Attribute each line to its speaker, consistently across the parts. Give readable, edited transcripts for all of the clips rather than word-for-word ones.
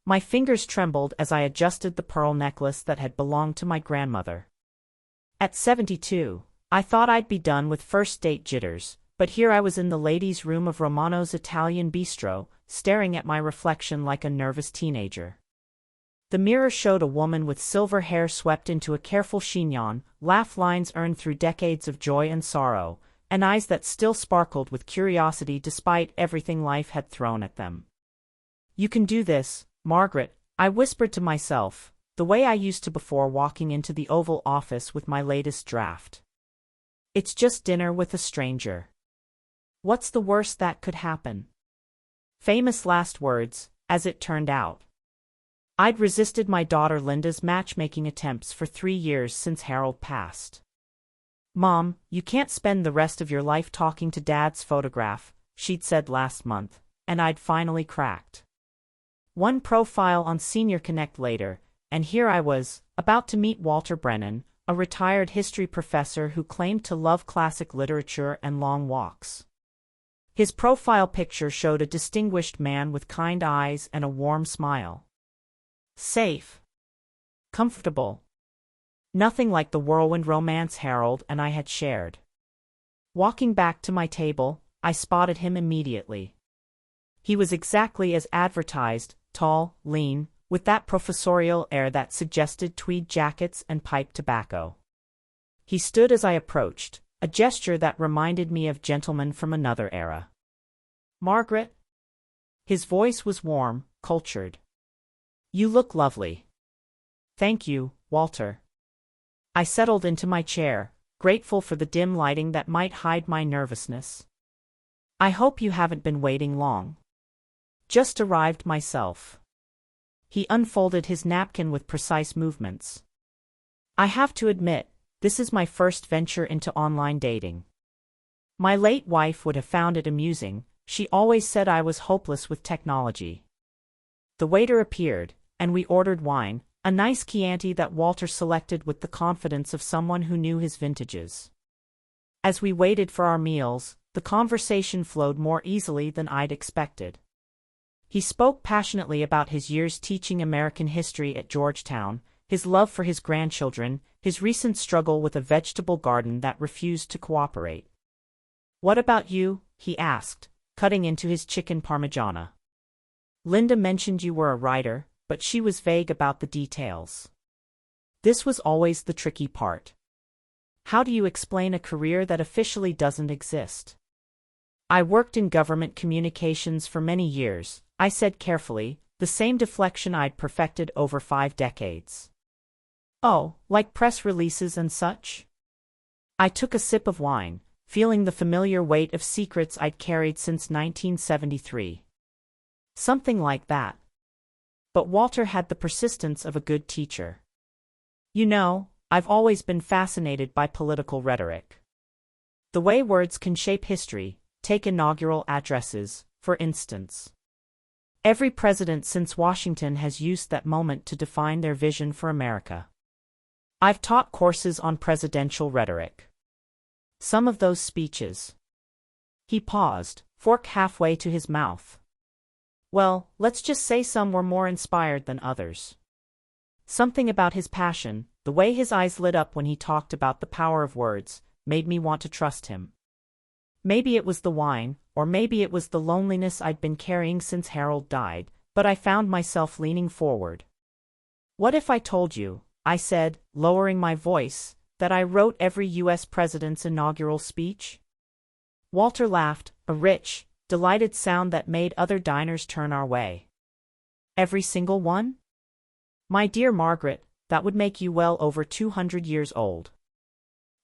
Speaker 1: My fingers trembled as I adjusted the pearl necklace that had belonged to my grandmother. At 72, I thought I'd be done with first date jitters, but here I was in the ladies' room of Romano's Italian bistro, staring at my reflection like a nervous teenager. The mirror showed a woman with silver hair swept into a careful chignon, laugh lines earned through decades of joy and sorrow, and eyes that still sparkled with curiosity despite everything life had thrown at them. "You can do this, Margaret," I whispered to myself, the way I used to before walking into the Oval Office with my latest draft. "It's just dinner with a stranger. What's the worst that could happen?" Famous last words, as it turned out. I'd resisted my daughter Linda's matchmaking attempts for 3 years since Harold passed. "Mom, you can't spend the rest of your life talking to Dad's photograph," she'd said last month, and I'd finally cracked. One profile on Senior Connect later, and here I was, about to meet Walter Brennan, a retired history professor who claimed to love classic literature and long walks. His profile picture showed a distinguished man with kind eyes and a warm smile. Safe. Comfortable. Nothing like the whirlwind romance Harold and I had shared. Walking back to my table, I spotted him immediately. He was exactly as advertised, tall, lean, with that professorial air that suggested tweed jackets and pipe tobacco. He stood as I approached, a gesture that reminded me of gentlemen from another era. "Margaret?" His voice was warm, cultured. "You look lovely." "Thank you, Walter." I settled into my chair, grateful for the dim lighting that might hide my nervousness. "I hope you haven't been waiting long." "Just arrived myself." He unfolded his napkin with precise movements. "I have to admit, this is my first venture into online dating. My late wife would have found it amusing. She always said I was hopeless with technology." The waiter appeared, and we ordered wine, a nice Chianti that Walter selected with the confidence of someone who knew his vintages. As we waited for our meals, the conversation flowed more easily than I'd expected. He spoke passionately about his years teaching American history at Georgetown, his love for his grandchildren, his recent struggle with a vegetable garden that refused to cooperate. "What about you?" he asked, cutting into his chicken parmigiana. "Linda mentioned you were a writer, but she was vague about the details." This was always the tricky part. How do you explain a career that officially doesn't exist? "I worked in government communications for many years," I said carefully, the same deflection I'd perfected over 5 decades. "Oh, like press releases and such?" I took a sip of wine, feeling the familiar weight of secrets I'd carried since 1973. "Something like that." But Walter had the persistence of a good teacher. "You know, I've always been fascinated by political rhetoric. The way words can shape history. Take inaugural addresses, for instance. Every president since Washington has used that moment to define their vision for America. I've taught courses on presidential rhetoric. Some of those speeches." He paused, fork halfway to his mouth. "Well, let's just say some were more inspired than others." Something about his passion, the way his eyes lit up when he talked about the power of words, made me want to trust him. Maybe it was the wine, or maybe it was the loneliness I'd been carrying since Harold died, but I found myself leaning forward. "What if I told you," I said, lowering my voice, "that I wrote every U.S. president's inaugural speech?" Walter laughed, a rich, delighted sound that made other diners turn our way. "Every single one?" "My dear Margaret, that would make you well over 200 years old.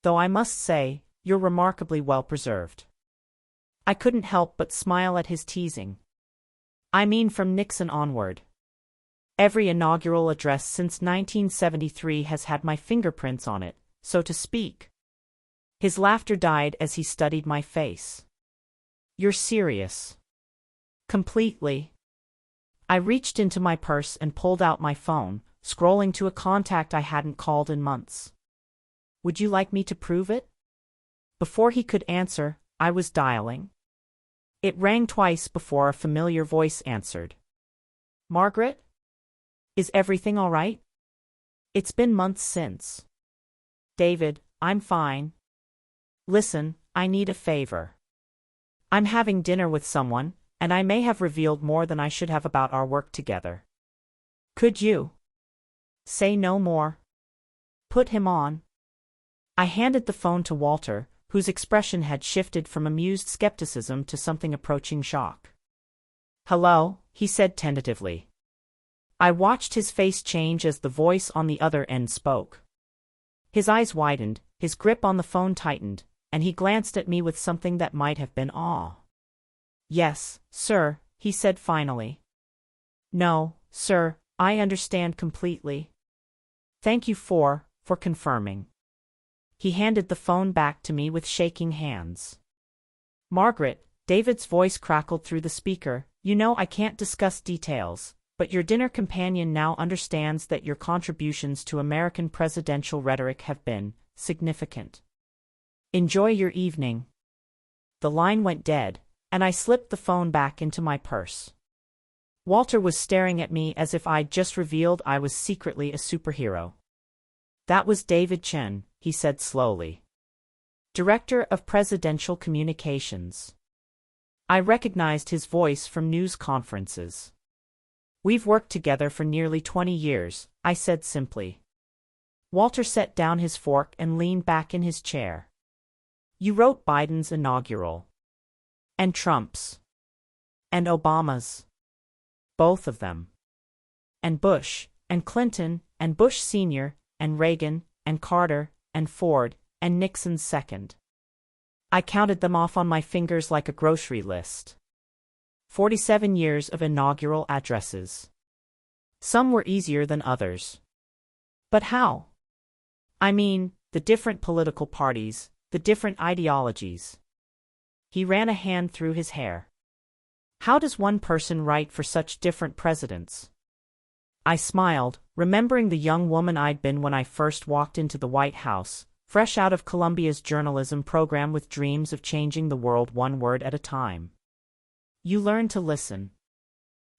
Speaker 1: Though I must say, you're remarkably well preserved." I couldn't help but smile at his teasing. "I mean from Nixon onward. Every inaugural address since 1973 has had my fingerprints on it, so to speak." His laughter died as he studied my face. "You're serious?" "Completely." I reached into my purse and pulled out my phone, scrolling to a contact I hadn't called in months. "Would you like me to prove it?" Before he could answer, I was dialing. It rang twice before a familiar voice answered. "Margaret?" Is everything all right? It's been months since. David, I'm fine. Listen, I need a favor. I'm having dinner with someone, and I may have revealed more than I should have about our work together. Could you say no more? Put him on. I handed the phone to Walter, whose expression had shifted from amused skepticism to something approaching shock. Hello, he said tentatively. I watched his face change as the voice on the other end spoke. His eyes widened, his grip on the phone tightened, and he glanced at me with something that might have been awe. Yes, sir, he said finally. No, sir, I understand completely. Thank you for confirming. He handed the phone back to me with shaking hands. Margaret, David's voice crackled through the speaker, you know I can't discuss details, but your dinner companion now understands that your contributions to American presidential rhetoric have been significant. Enjoy your evening. The line went dead, and I slipped the phone back into my purse. Walter was staring at me as if I'd just revealed I was secretly a superhero. That was David Chen, he said slowly. Director of Presidential Communications. I recognized his voice from news conferences. We've worked together for nearly 20 years, I said simply. Walter set down his fork and leaned back in his chair. You wrote Biden's inaugural. And Trump's. And Obama's. Both of them. And Bush, and Clinton, and Bush Sr., and Reagan, and Carter, and Ford, and Nixon's second. I counted them off on my fingers like a grocery list. 47 years of inaugural addresses. Some were easier than others. But how? I mean, the different political parties, the different ideologies. He ran a hand through his hair. How does one person write for such different presidents? I smiled, remembering the young woman I'd been when I first walked into the White House, fresh out of Columbia's journalism program with dreams of changing the world one word at a time. You learn to listen.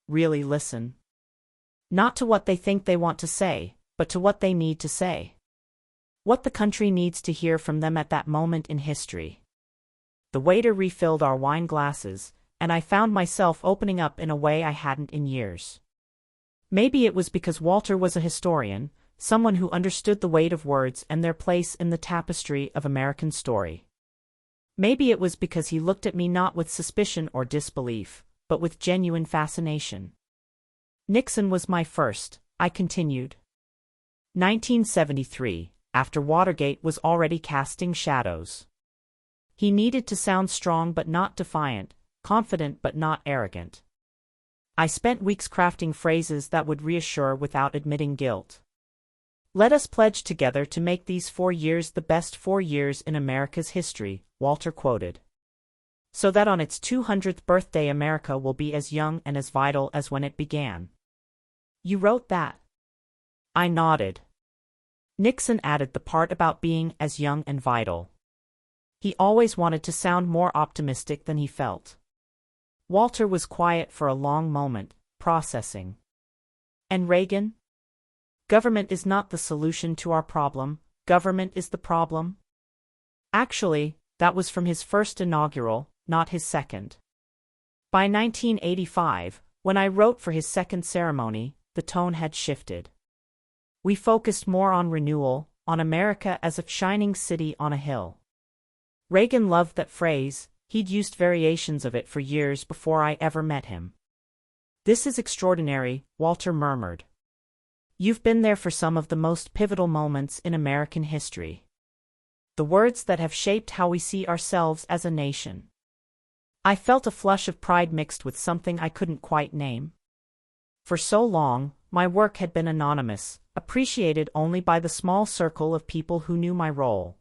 Speaker 1: Really listen. Not to what they think they want to say, but to what they need to say. What the country needs to hear from them at that moment in history. The waiter refilled our wine glasses, and I found myself opening up in a way I hadn't in years. Maybe it was because Walter was a historian, someone who understood the weight of words and their place in the tapestry of American story. Maybe it was because he looked at me not with suspicion or disbelief, but with genuine fascination. Nixon was my first, I continued. 1973, after Watergate was already casting shadows. He needed to sound strong but not defiant, confident but not arrogant. I spent weeks crafting phrases that would reassure without admitting guilt. Let us pledge together to make these 4 years the best 4 years in America's history, Walter quoted. So that on its 200th birthday America will be as young and as vital as when it began. You wrote that? I nodded. Nixon added the part about being as young and vital. He always wanted to sound more optimistic than he felt. Walter was quiet for a long moment, processing. And Reagan? Government is not the solution to our problem, government is the problem. Actually, that was from his first inaugural, not his second. By 1985, when I wrote for his second ceremony, the tone had shifted. We focused more on renewal, on America as a shining city on a hill. Reagan loved that phrase, he'd used variations of it for years before I ever met him. This is extraordinary, Walter murmured. You've been there for some of the most pivotal moments in American history. The words that have shaped how we see ourselves as a nation. I felt a flush of pride mixed with something I couldn't quite name. For so long, my work had been anonymous, appreciated only by the small circle of people who knew my role.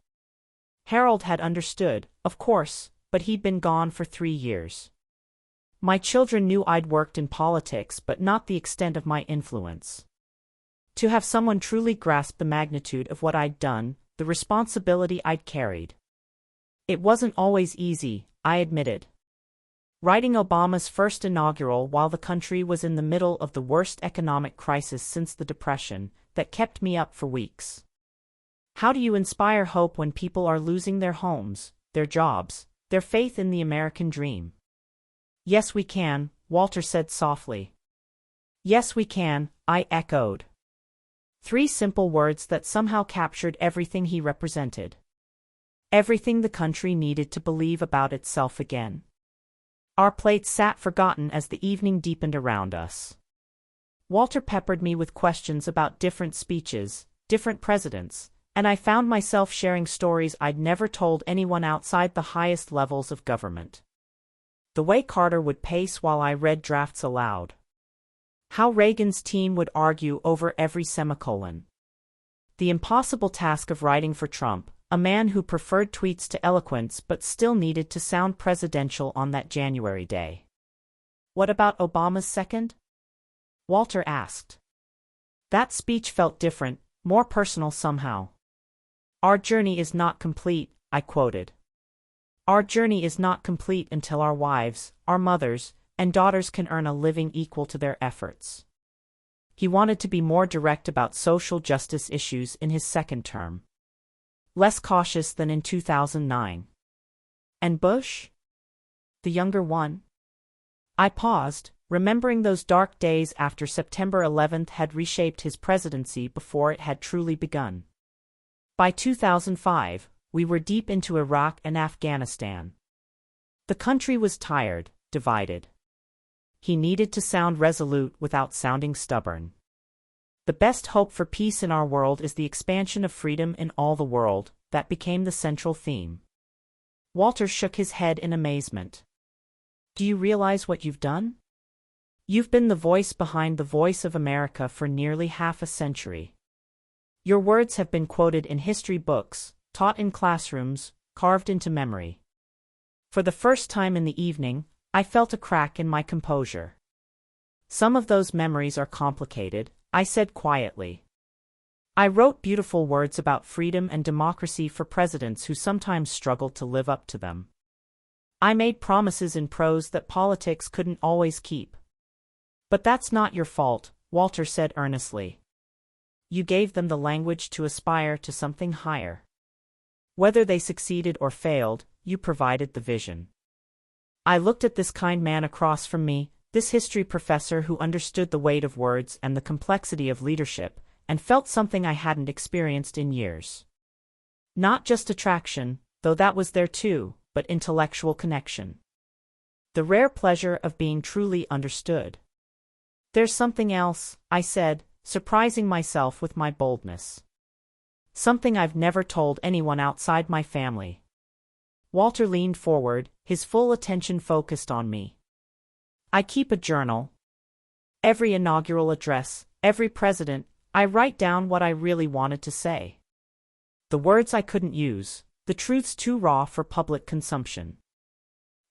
Speaker 1: Harold had understood, of course, but he'd been gone for 3 years. My children knew I'd worked in politics but not the extent of my influence. To have someone truly grasp the magnitude of what I'd done, the responsibility I'd carried. It wasn't always easy, I admitted. Writing Obama's first inaugural while the country was in the middle of the worst economic crisis since the Depression, that kept me up for weeks. How do you inspire hope when people are losing their homes, their jobs, their faith in the American dream? Yes, we can, Walter said softly. Yes, we can, I echoed. 3 simple words that somehow captured everything he represented. Everything the country needed to believe about itself again. Our plates sat forgotten as the evening deepened around us. Walter peppered me with questions about different speeches, different presidents, and I found myself sharing stories I'd never told anyone outside the highest levels of government. The way Carter would pace while I read drafts aloud. How Reagan's team would argue over every semicolon. The impossible task of writing for Trump, a man who preferred tweets to eloquence but still needed to sound presidential on that January day. What about Obama's second? Walter asked. That speech felt different, more personal somehow. Our journey is not complete, I quoted. Our journey is not complete until our wives, our mothers, and daughters can earn a living equal to their efforts. He wanted to be more direct about social justice issues in his second term. Less cautious than in 2009. And Bush? The younger one? I paused, remembering those dark days after September 11th had reshaped his presidency before it had truly begun. By 2005, we were deep into Iraq and Afghanistan. The country was tired, divided. He needed to sound resolute without sounding stubborn. The best hope for peace in our world is the expansion of freedom in all the world, that became the central theme. Walter shook his head in amazement. Do you realize what you've done? You've been the voice behind the voice of America for nearly half a century. Your words have been quoted in history books, taught in classrooms, carved into memory. For the first time in the evening, I felt a crack in my composure. Some of those memories are complicated, I said quietly. I wrote beautiful words about freedom and democracy for presidents who sometimes struggled to live up to them. I made promises in prose that politics couldn't always keep. But that's not your fault, Walter said earnestly. You gave them the language to aspire to something higher. Whether they succeeded or failed, you provided the vision. I looked at this kind man across from me, this history professor who understood the weight of words and the complexity of leadership, and felt something I hadn't experienced in years. Not just attraction, though that was there too, but intellectual connection. The rare pleasure of being truly understood. There's something else, I said, surprising myself with my boldness. Something I've never told anyone outside my family. Walter leaned forward, his full attention focused on me. I keep a journal. Every inaugural address, every president, I write down what I really wanted to say. The words I couldn't use, the truths too raw for public consumption.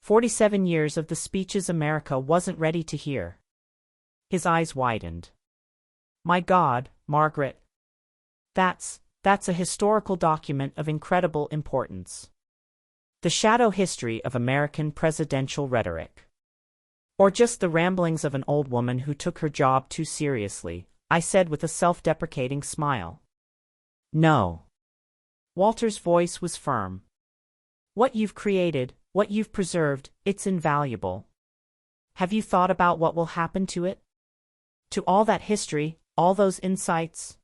Speaker 1: 47 years of the speeches America wasn't ready to hear. His eyes widened. My God, Margaret. That's a historical document of incredible importance. The shadow history of American presidential rhetoric. Or just the ramblings of an old woman who took her job too seriously, I said with a self-deprecating smile. No. Walter's voice was firm. What you've created, what you've preserved, it's invaluable. Have you thought about what will happen to it? To all that history, all those insights?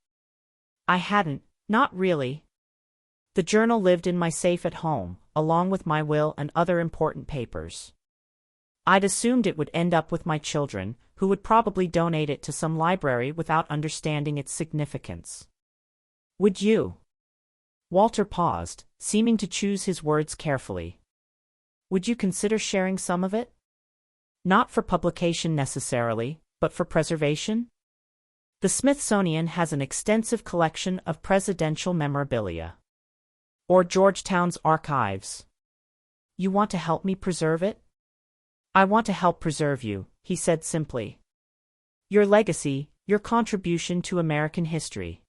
Speaker 1: I hadn't, not really. The journal lived in my safe at home, along with my will and other important papers. I'd assumed it would end up with my children, who would probably donate it to some library without understanding its significance. Would you? Walter paused, seeming to choose his words carefully. Would you consider sharing some of it? Not for publication necessarily, but for preservation? The Smithsonian has an extensive collection of presidential memorabilia. Or Georgetown's archives. You want to help me preserve it? I want to help preserve you, he said simply. Your legacy, your contribution to American history.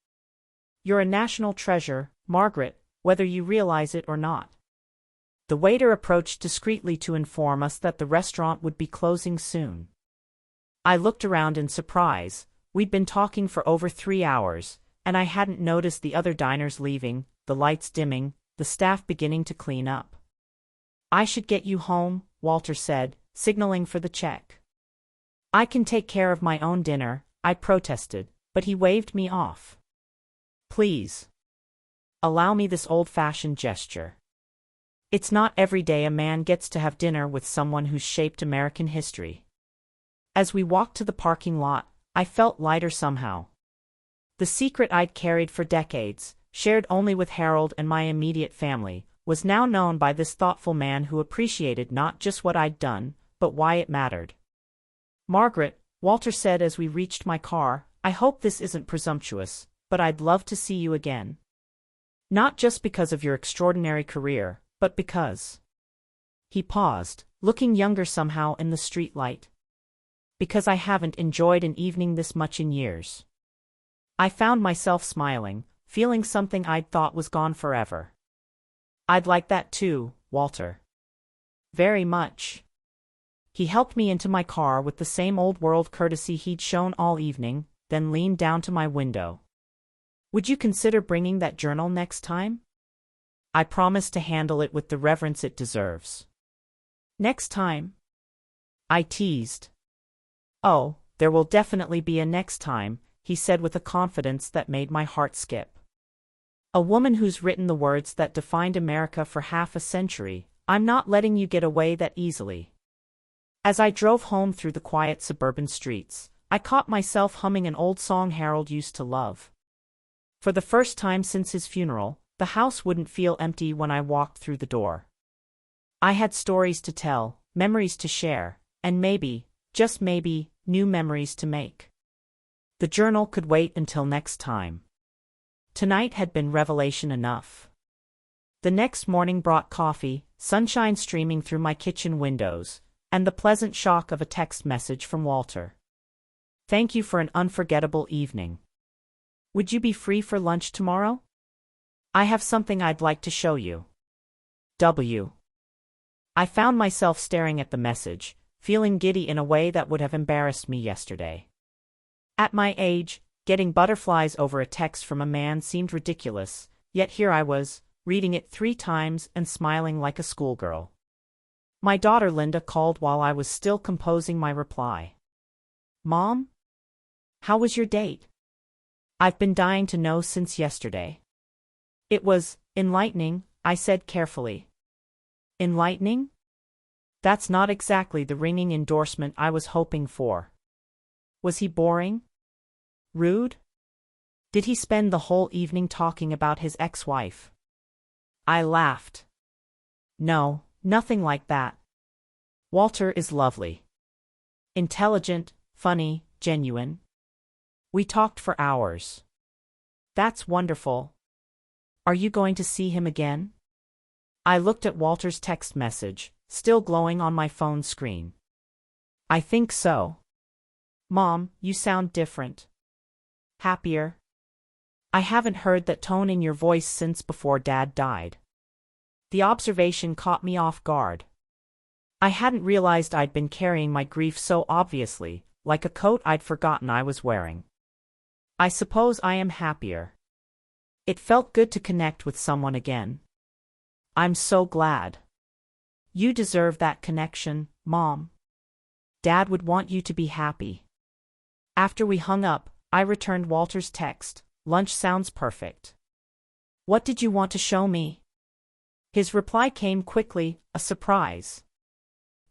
Speaker 1: You're a national treasure, Margaret, whether you realize it or not. The waiter approached discreetly to inform us that the restaurant would be closing soon. I looked around in surprise. We'd been talking for over 3 hours, and I hadn't noticed the other diners leaving, the lights dimming, the staff beginning to clean up. "I should get you home," Walter said, signaling for the check. "I can take care of my own dinner," I protested, but he waved me off. "Please. Allow me this old-fashioned gesture. It's not every day a man gets to have dinner with someone who's shaped American history." As we walked to the parking lot, I felt lighter somehow. The secret I'd carried for decades, shared only with Harold and my immediate family, was now known by this thoughtful man who appreciated not just what I'd done, but why it mattered. "Margaret," Walter said as we reached my car, "I hope this isn't presumptuous, but I'd love to see you again. Not just because of your extraordinary career, but because—" He paused, looking younger somehow in the street light. "Because I haven't enjoyed an evening this much in years." I found myself smiling, feeling something I'd thought was gone forever. "I'd like that too, Walter. Very much." He helped me into my car with the same old-world courtesy he'd shown all evening, then leaned down to my window. "Would you consider bringing that journal next time?" I promised to handle it with the reverence it deserves. "Next time?" I teased. "Oh, there will definitely be a next time," he said with a confidence that made my heart skip. "A woman who's written the words that defined America for half a century, I'm not letting you get away that easily." As I drove home through the quiet suburban streets, I caught myself humming an old song Harold used to love. For the first time since his funeral, the house wouldn't feel empty when I walked through the door. I had stories to tell, memories to share, and maybe, just maybe, new memories to make. The journal could wait until next time. Tonight had been revelation enough. The next morning brought coffee, sunshine streaming through my kitchen windows, and the pleasant shock of a text message from Walter. "Thank you for an unforgettable evening. Would you be free for lunch tomorrow? I have something I'd like to show you. W." I found myself staring at the message, feeling giddy in a way that would have embarrassed me yesterday. At my age, getting butterflies over a text from a man seemed ridiculous, yet here I was, reading it 3 times and smiling like a schoolgirl. My daughter Linda called while I was still composing my reply. "Mom? How was your date? I've been dying to know since yesterday." "It was enlightening," I said carefully. "Enlightening? That's not exactly the ringing endorsement I was hoping for. Was he boring? Rude? Did he spend the whole evening talking about his ex-wife?" I laughed. "No, nothing like that. Walter is lovely. Intelligent, funny, genuine. We talked for hours." "That's wonderful. Are you going to see him again?" I looked at Walter's text message, still glowing on my phone screen. "I think so." "Mom, you sound different. Happier? I haven't heard that tone in your voice since before Dad died." The observation caught me off guard. I hadn't realized I'd been carrying my grief so obviously, like a coat I'd forgotten I was wearing. "I suppose I am happier. It felt good to connect with someone again." "I'm so glad. You deserve that connection, Mom. Dad would want you to be happy." After we hung up, I returned Walter's text, "Lunch sounds perfect. What did you want to show me?" His reply came quickly, a surprise.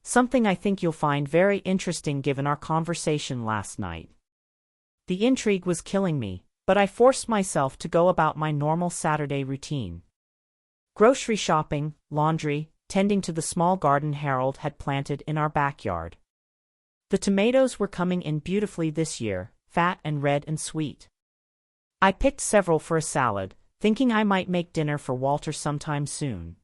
Speaker 1: "Something I think you'll find very interesting given our conversation last night." The intrigue was killing me, but I forced myself to go about my normal Saturday routine. Grocery shopping, laundry, tending to the small garden Harold had planted in our backyard. The tomatoes were coming in beautifully this year, fat and red and sweet. I picked several for a salad, thinking I might make dinner for Walter sometime soon.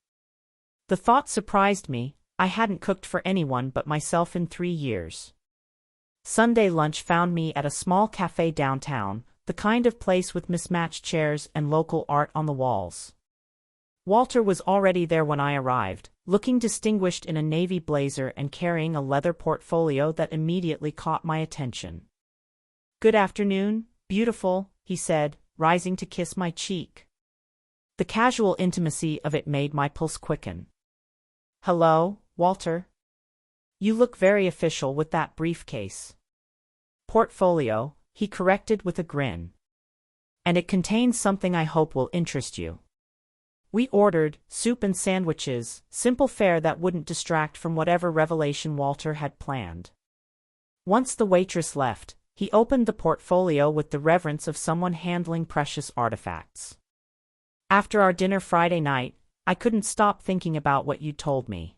Speaker 1: The thought surprised me. I hadn't cooked for anyone but myself in 3 years. Sunday lunch found me at a small cafe downtown, the kind of place with mismatched chairs and local art on the walls. Walter was already there when I arrived, looking distinguished in a navy blazer and carrying a leather portfolio that immediately caught my attention. "Good afternoon, beautiful," he said, rising to kiss my cheek. The casual intimacy of it made my pulse quicken. "Hello, Walter. You look very official with that briefcase." "Portfolio," he corrected with a grin. "And it contains something I hope will interest you." We ordered soup and sandwiches, simple fare that wouldn't distract from whatever revelation Walter had planned. Once the waitress left, he opened the portfolio with the reverence of someone handling precious artifacts. "After our dinner Friday night, I couldn't stop thinking about what you'd told me.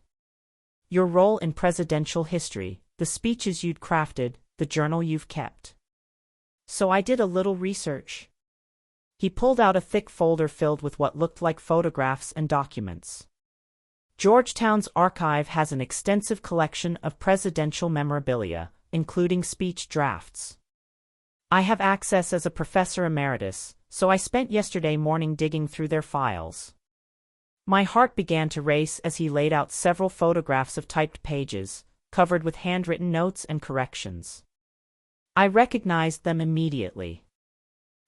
Speaker 1: Your role in presidential history, the speeches you'd crafted, the journal you've kept. So I did a little research." He pulled out a thick folder filled with what looked like photographs and documents. "Georgetown's archive has an extensive collection of presidential memorabilia, including speech drafts. I have access as a professor emeritus, so I spent yesterday morning digging through their files." My heart began to race as he laid out several photographs of typed pages, covered with handwritten notes and corrections. I recognized them immediately.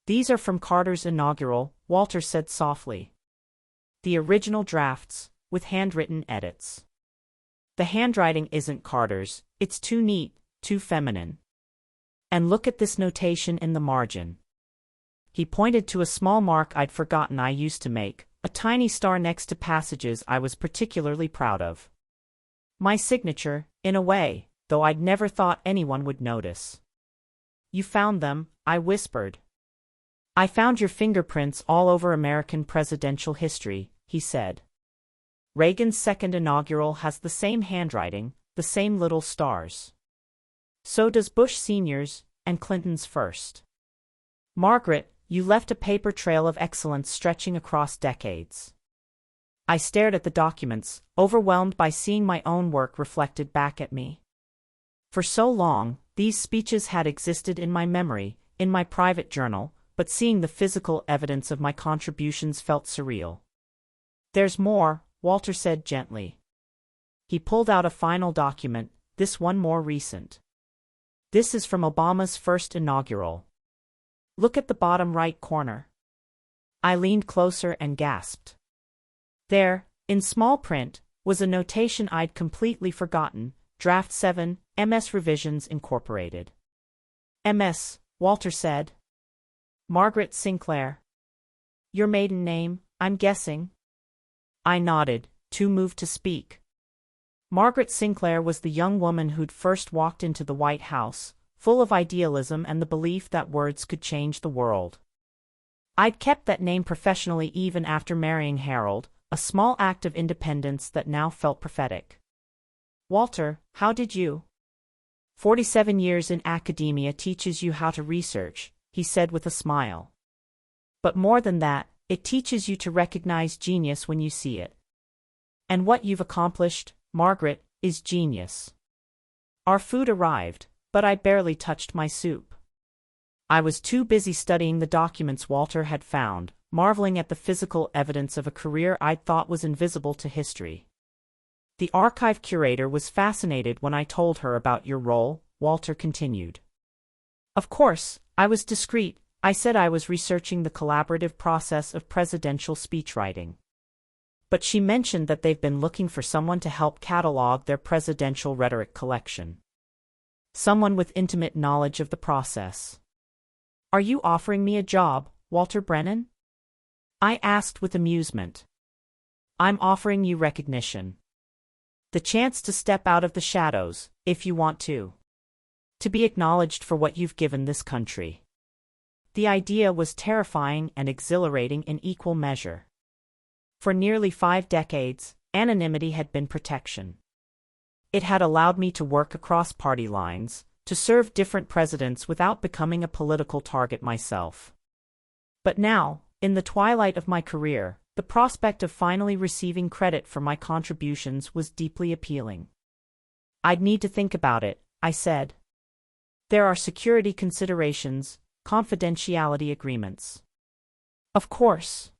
Speaker 1: "These are from Carter's inaugural," Walter said softly. "The original drafts, with handwritten edits. The handwriting isn't Carter's, it's too neat, too feminine. And look at this notation in the margin." He pointed to a small mark I'd forgotten I used to make, a tiny star next to passages I was particularly proud of. My signature, in a way, though I'd never thought anyone would notice. "You found them," I whispered. "I found your fingerprints all over American presidential history," he said. "Reagan's second inaugural has the same handwriting, the same little stars. So does Bush Sr.'s, and Clinton's first. Margaret, you left a paper trail of excellence stretching across decades." I stared at the documents, overwhelmed by seeing my own work reflected back at me. For so long, these speeches had existed in my memory, in my private journal, but seeing the physical evidence of my contributions felt surreal. "There's more," Walter said gently. He pulled out a final document, this one more recent. "This is from Obama's first inaugural. Look at the bottom right corner." I leaned closer and gasped. There, in small print, was a notation I'd completely forgotten: Draft 7, MS Revisions Incorporated. "MS," Walter said. "Margaret Sinclair. Your maiden name, I'm guessing?" I nodded, too moved to speak. Margaret Sinclair was the young woman who'd first walked into the White House, full of idealism and the belief that words could change the world. I'd kept that name professionally even after marrying Harold, a small act of independence that now felt prophetic. "Walter, how did you?" 47 years in academia teaches you how to research," he said with a smile. "But more than that, it teaches you to recognize genius when you see it. And what you've accomplished, Margaret, is genius." Our food arrived, but I barely touched my soup. I was too busy studying the documents Walter had found, marveling at the physical evidence of a career I'd thought was invisible to history. "The archive curator was fascinated when I told her about your role," Walter continued. "Of course, I was discreet. I said I was researching the collaborative process of presidential speechwriting. But she mentioned that they've been looking for someone to help catalog their presidential rhetoric collection. Someone with intimate knowledge of the process." "Are you offering me a job, Walter Brennan?" I asked with amusement. "I'm offering you recognition. The chance to step out of the shadows, if you want to. To be acknowledged for what you've given this country." The idea was terrifying and exhilarating in equal measure. For nearly 5 decades, anonymity had been protection. It had allowed me to work across party lines, to serve different presidents without becoming a political target myself. But now, in the twilight of my career, the prospect of finally receiving credit for my contributions was deeply appealing. "I'd need to think about it," I said. "There are security considerations, confidentiality agreements." "Of course.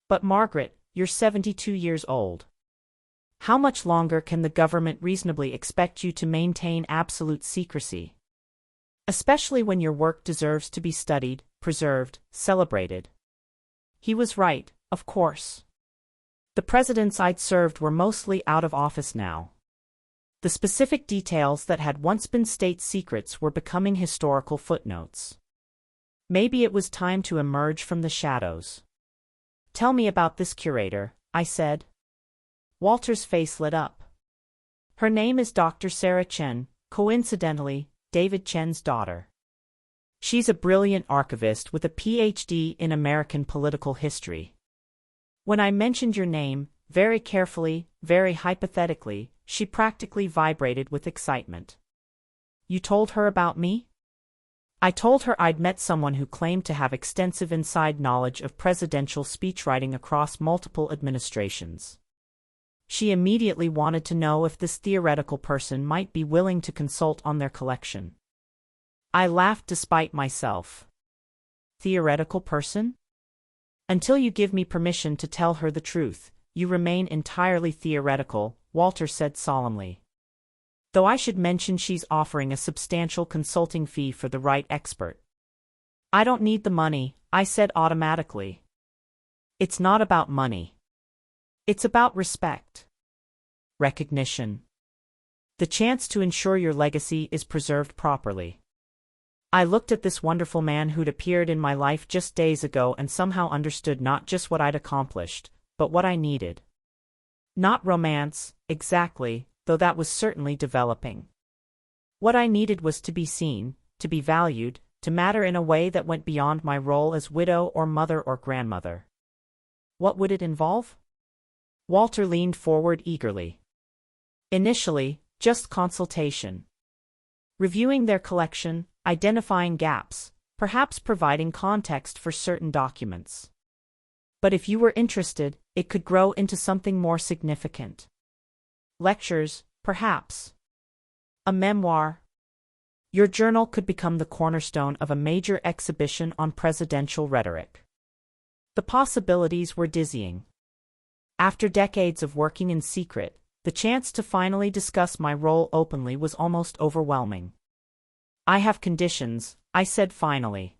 Speaker 1: But Margaret, you're 72 years old. How much longer can the government reasonably expect you to maintain absolute secrecy? Especially when your work deserves to be studied, preserved, celebrated. He was right, of course. The presidents I'd served were mostly out of office now. The specific details that had once been state secrets were becoming historical footnotes. Maybe it was time to emerge from the shadows. Tell me about this curator, I said. Walter's face lit up. Her name is Dr. Sarah Chen, coincidentally, David Chen's daughter. She's a brilliant archivist with a PhD in American political history. When I mentioned your name, very carefully, very hypothetically, she practically vibrated with excitement. You told her about me? I told her I'd met someone who claimed to have extensive inside knowledge of presidential speechwriting across multiple administrations. She immediately wanted to know if this theoretical person might be willing to consult on their collection. I laughed despite myself. Theoretical person? Until you give me permission to tell her the truth, you remain entirely theoretical, Walter said solemnly. Though I should mention she's offering a substantial consulting fee for the right expert. I don't need the money, I said automatically. It's not about money. It's about respect. Recognition. The chance to ensure your legacy is preserved properly. I looked at this wonderful man who'd appeared in my life just days ago and somehow understood not just what I'd accomplished, but what I needed. Not romance, exactly, though that was certainly developing. What I needed was to be seen, to be valued, to matter in a way that went beyond my role as widow or mother or grandmother. What would it involve? Walter leaned forward eagerly. Initially, just consultation. Reviewing their collection, identifying gaps, perhaps providing context for certain documents. But if you were interested, it could grow into something more significant. Lectures, perhaps. A memoir. Your journal could become the cornerstone of a major exhibition on presidential rhetoric. The possibilities were dizzying. After decades of working in secret, the chance to finally discuss my role openly was almost overwhelming. I have conditions, I said finally.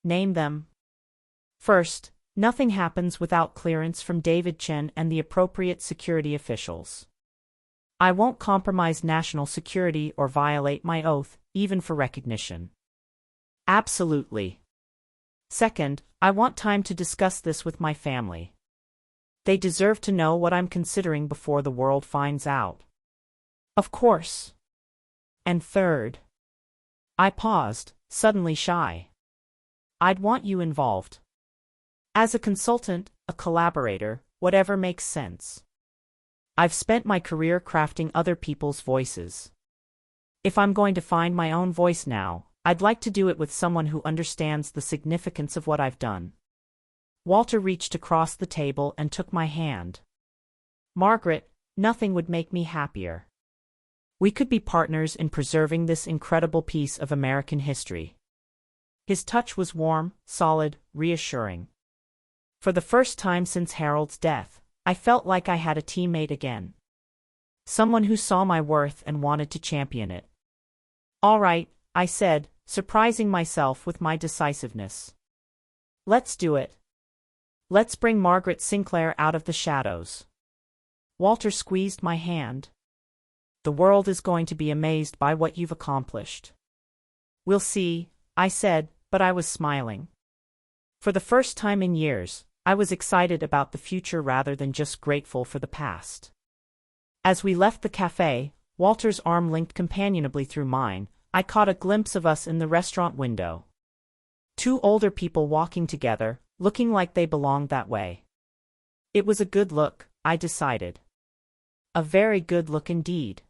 Speaker 1: Name them. First, nothing happens without clearance from David Chen and the appropriate security officials. I won't compromise national security or violate my oath, even for recognition. Absolutely. Second, I want time to discuss this with my family. They deserve to know what I'm considering before the world finds out. Of course. And third. I paused, suddenly shy. I'd want you involved. As a consultant, a collaborator, whatever makes sense. I've spent my career crafting other people's voices. If I'm going to find my own voice now, I'd like to do it with someone who understands the significance of what I've done. Walter reached across the table and took my hand. Margaret, nothing would make me happier. We could be partners in preserving this incredible piece of American history. His touch was warm, solid, reassuring. For the first time since Harold's death, I felt like I had a teammate again. Someone who saw my worth and wanted to champion it. All right, I said, surprising myself with my decisiveness. Let's do it. Let's bring Margaret Sinclair out of the shadows. Walter squeezed my hand. The world is going to be amazed by what you've accomplished. We'll see, I said, but I was smiling. For the first time in years, I was excited about the future rather than just grateful for the past. As we left the cafe, Walter's arm linked companionably through mine. I caught a glimpse of us in the restaurant window. Two older people walking together, looking like they belonged that way. It was a good look, I decided. A very good look indeed.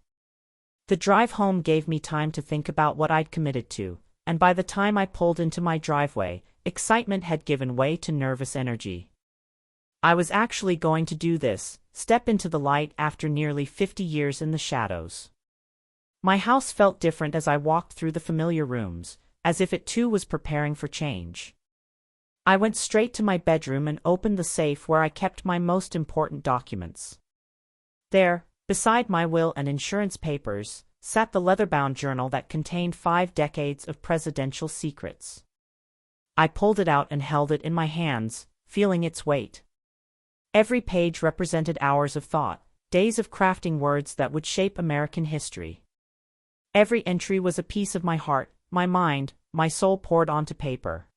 Speaker 1: The drive home gave me time to think about what I'd committed to, and by the time I pulled into my driveway, excitement had given way to nervous energy. I was actually going to do this, step into the light after nearly 50 years in the shadows. My house felt different as I walked through the familiar rooms, as if it too was preparing for change. I went straight to my bedroom and opened the safe where I kept my most important documents. There, beside my will and insurance papers, sat the leather-bound journal that contained 5 decades of presidential secrets. I pulled it out and held it in my hands, feeling its weight. Every page represented hours of thought, days of crafting words that would shape American history. Every entry was a piece of my heart, my mind, my soul poured onto paper.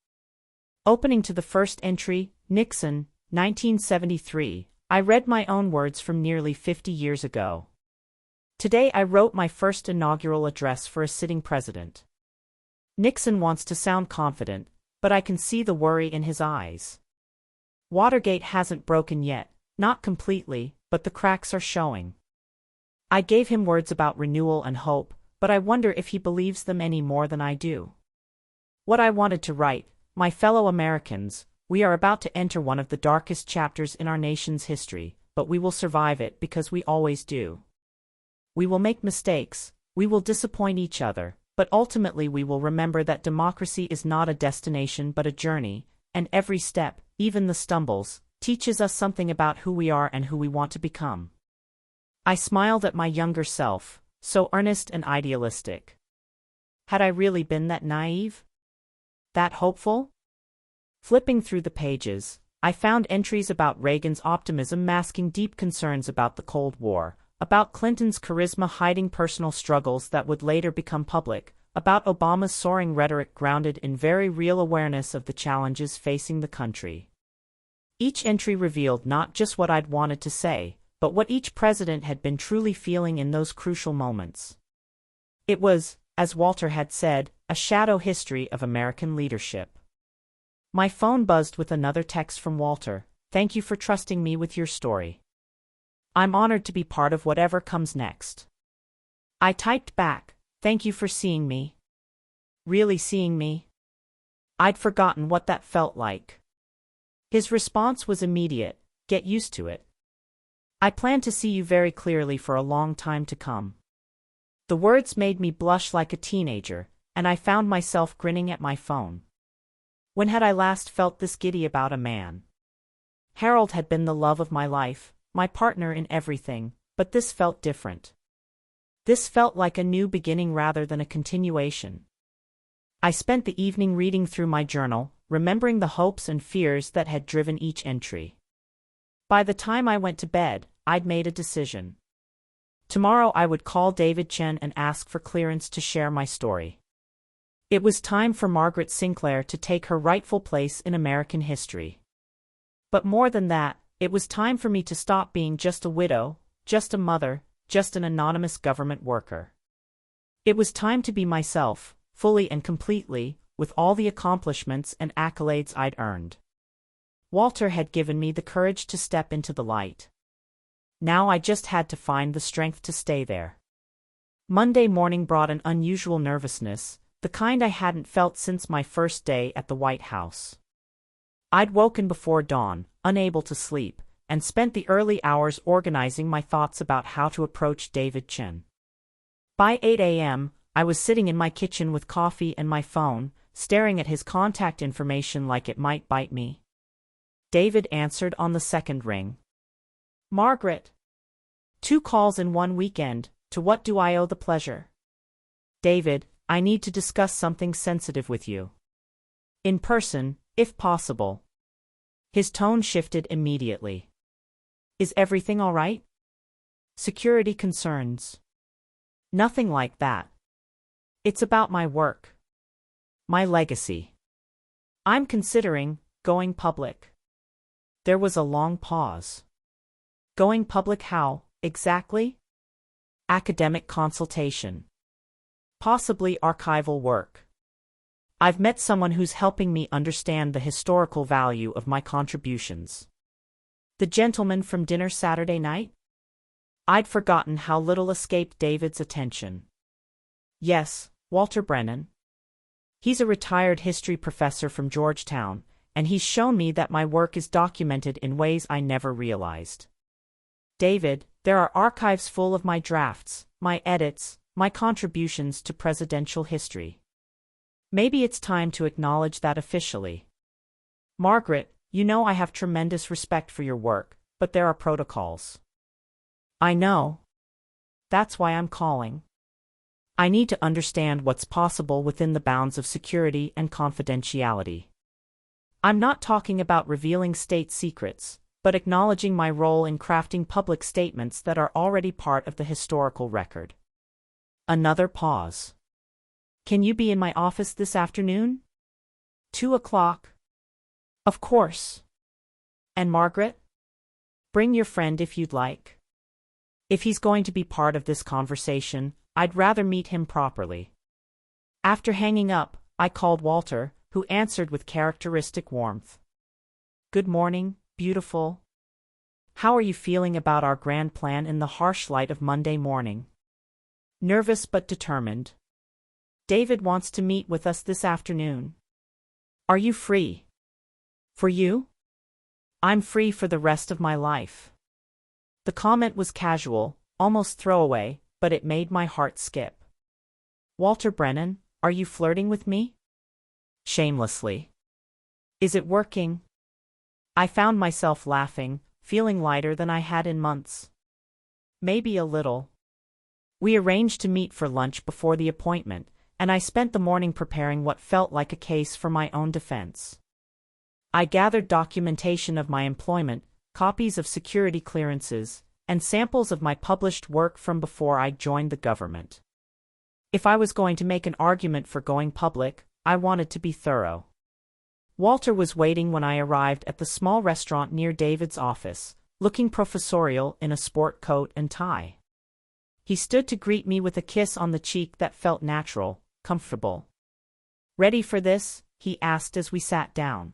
Speaker 1: Opening to the first entry, Nixon, 1973, I read my own words from nearly 50 years ago. Today I wrote my first inaugural address for a sitting president. Nixon wants to sound confident, but I can see the worry in his eyes. Watergate hasn't broken yet, not completely, but the cracks are showing. I gave him words about renewal and hope, but I wonder if he believes them any more than I do. What I wanted to write, my fellow Americans, we are about to enter one of the darkest chapters in our nation's history, but we will survive it because we always do. We will make mistakes, we will disappoint each other, but ultimately we will remember that democracy is not a destination but a journey, and every step, even the stumbles, teaches us something about who we are and who we want to become. I smiled at my younger self, so earnest and idealistic. Had I really been that naive? That hopeful? Flipping through the pages, I found entries about Reagan's optimism masking deep concerns about the Cold War, about Clinton's charisma hiding personal struggles that would later become public, about Obama's soaring rhetoric grounded in very real awareness of the challenges facing the country. Each entry revealed not just what I'd wanted to say, but what each president had been truly feeling in those crucial moments. It was, as Walter had said, a shadow history of American leadership. My phone buzzed with another text from Walter. Thank you for trusting me with your story. I'm honored to be part of whatever comes next. I typed back, thank you for seeing me. Really seeing me? I'd forgotten what that felt like. His response was immediate, get used to it. I plan to see you very clearly for a long time to come. The words made me blush like a teenager, and I found myself grinning at my phone. When had I last felt this giddy about a man? Harold had been the love of my life, my partner in everything, but this felt different. This felt like a new beginning rather than a continuation. I spent the evening reading through my journal, remembering the hopes and fears that had driven each entry. By the time I went to bed, I'd made a decision. Tomorrow I would call David Chen and ask for clearance to share my story. It was time for Margaret Sinclair to take her rightful place in American history. But more than that, it was time for me to stop being just a widow, just a mother, just an anonymous government worker. It was time to be myself, fully and completely, with all the accomplishments and accolades I'd earned. Walter had given me the courage to step into the light. Now I just had to find the strength to stay there. Monday morning brought an unusual nervousness, the kind I hadn't felt since my first day at the White House. I'd woken before dawn, unable to sleep, and spent the early hours organizing my thoughts about how to approach David Chen. By 8 a.m., I was sitting in my kitchen with coffee and my phone, staring at his contact information like it might bite me. David answered on the second ring. Margaret. 2 calls in one weekend, to what do I owe the pleasure? David, I need to discuss something sensitive with you. In person, if possible. His tone shifted immediately. Is everything all right? Security concerns. Nothing like that. It's about my work. My legacy. I'm considering going public. There was a long pause. Going public how, exactly? Academic consultation. Possibly archival work. I've met someone who's helping me understand the historical value of my contributions. The gentleman from dinner Saturday night? I'd forgotten how little escaped David's attention. Yes, Walter Brennan. He's a retired history professor from Georgetown, and he's shown me that my work is documented in ways I never realized. David, there are archives full of my drafts, my edits, my contributions to presidential history. Maybe it's time to acknowledge that officially. Margaret, you know I have tremendous respect for your work, but there are protocols. I know. That's why I'm calling. I need to understand what's possible within the bounds of security and confidentiality. I'm not talking about revealing state secrets, but acknowledging my role in crafting public statements that are already part of the historical record. Another pause. Can you be in my office this afternoon? 2 o'clock. Of course. And Margaret? Bring your friend if you'd like. If he's going to be part of this conversation, I'd rather meet him properly. After hanging up, I called Walter, who answered with characteristic warmth. Good morning, beautiful. How are you feeling about our grand plan in the harsh light of Monday morning? Nervous but determined. David wants to meet with us this afternoon. Are you free? For you? I'm free for the rest of my life. The comment was casual, almost throwaway, but it made my heart skip. Walter Brennan, are you flirting with me? Shamelessly. Is it working? I found myself laughing, feeling lighter than I had in months. Maybe a little. We arranged to meet for lunch before the appointment, and I spent the morning preparing what felt like a case for my own defense. I gathered documentation of my employment, copies of security clearances, and samples of my published work from before I joined the government. If I was going to make an argument for going public, I wanted to be thorough. Walter was waiting when I arrived at the small restaurant near David's office, looking professorial in a sport coat and tie. He stood to greet me with a kiss on the cheek that felt natural, comfortable. Ready for this? He asked as we sat down.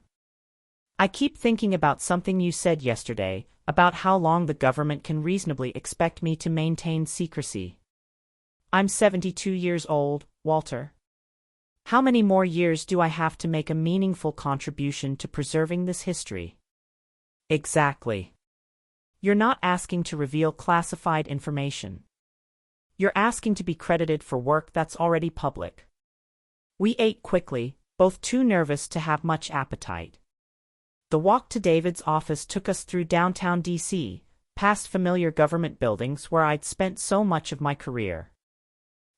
Speaker 1: I keep thinking about something you said yesterday, about how long the government can reasonably expect me to maintain secrecy. I'm 72 years old, Walter. How many more years do I have to make a meaningful contribution to preserving this history? Exactly. You're not asking to reveal classified information. You're asking to be credited for work that's already public. We ate quickly, both too nervous to have much appetite. The walk to David's office took us through downtown D.C., past familiar government buildings where I'd spent so much of my career.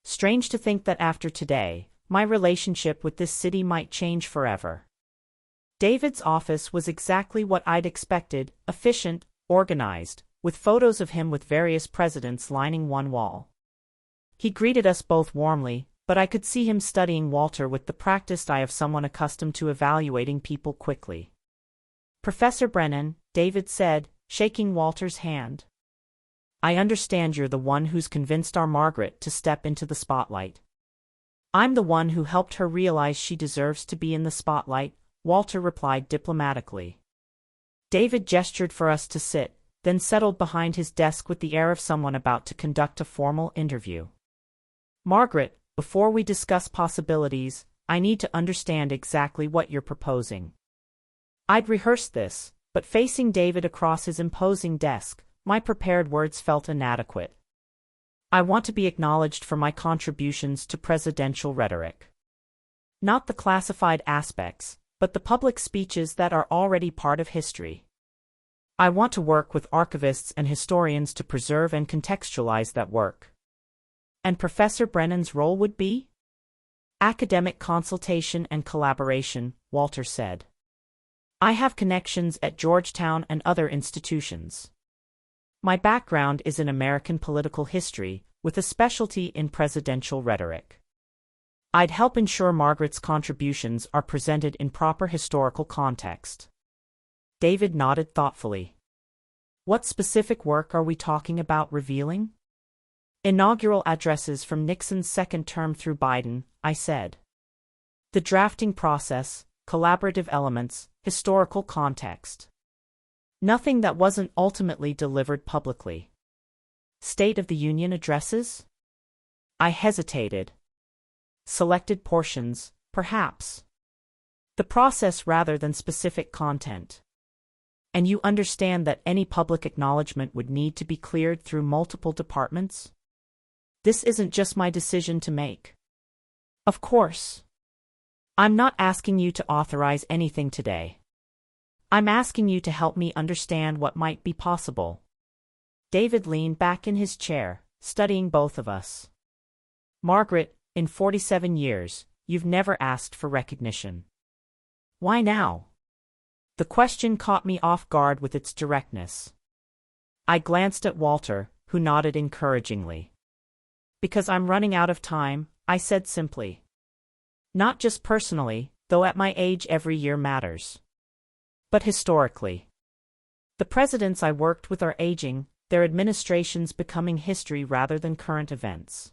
Speaker 1: Strange to think that after today, my relationship with this city might change forever. David's office was exactly what I'd expected, efficient, organized, with photos of him with various presidents lining one wall. He greeted us both warmly, but I could see him studying Walter with the practiced eye of someone accustomed to evaluating people quickly. Professor Brennan, David said, shaking Walter's hand. I understand you're the one who's convinced our Margaret to step into the spotlight. I'm the one who helped her realize she deserves to be in the spotlight, Walter replied diplomatically. David gestured for us to sit, then settled behind his desk with the air of someone about to conduct a formal interview. Margaret, before we discuss possibilities, I need to understand exactly what you're proposing. I'd rehearsed this, but facing David across his imposing desk, my prepared words felt inadequate. I want to be acknowledged for my contributions to presidential rhetoric. Not the classified aspects, but the public speeches that are already part of history. I want to work with archivists and historians to preserve and contextualize that work. And Professor Brennan's role would be? Academic consultation and collaboration, Walter said. I have connections at Georgetown and other institutions. My background is in American political history, with a specialty in presidential rhetoric. I'd help ensure Margaret's contributions are presented in proper historical context. David nodded thoughtfully. What specific work are we talking about revealing? Inaugural addresses from Nixon's second term through Biden, I said. The drafting process, collaborative elements, historical context. Nothing that wasn't ultimately delivered publicly. State of the Union addresses? I hesitated. Selected portions, perhaps. The process rather than specific content. And you understand that any public acknowledgement would need to be cleared through multiple departments? This isn't just my decision to make. Of course. I'm not asking you to authorize anything today. I'm asking you to help me understand what might be possible. David leaned back in his chair, studying both of us. Margaret, in 47 years, you've never asked for recognition. Why now? The question caught me off guard with its directness. I glanced at Walter, who nodded encouragingly. Because I'm running out of time, I said simply. Not just personally, though at my age every year matters. But historically. The presidents I worked with are aging, their administrations becoming history rather than current events.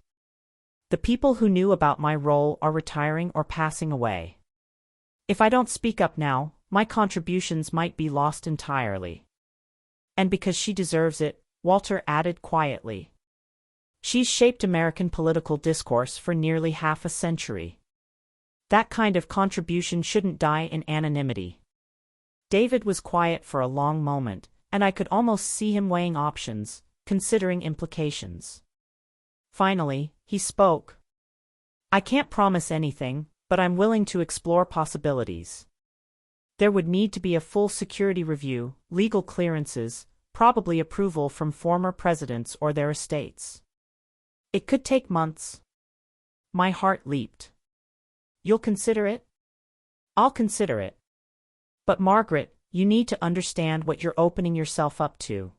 Speaker 1: The people who knew about my role are retiring or passing away. If I don't speak up now, my contributions might be lost entirely. And because she deserves it, Walter added quietly. She's shaped American political discourse for nearly half a century. That kind of contribution shouldn't die in anonymity. David was quiet for a long moment, and I could almost see him weighing options, considering implications. Finally, he spoke. I can't promise anything, but I'm willing to explore possibilities. There would need to be a full security review, legal clearances, probably approval from former presidents or their estates. It could take months. My heart leaped. You'll consider it? I'll consider it. But Margaret, you need to understand what you're opening yourself up to.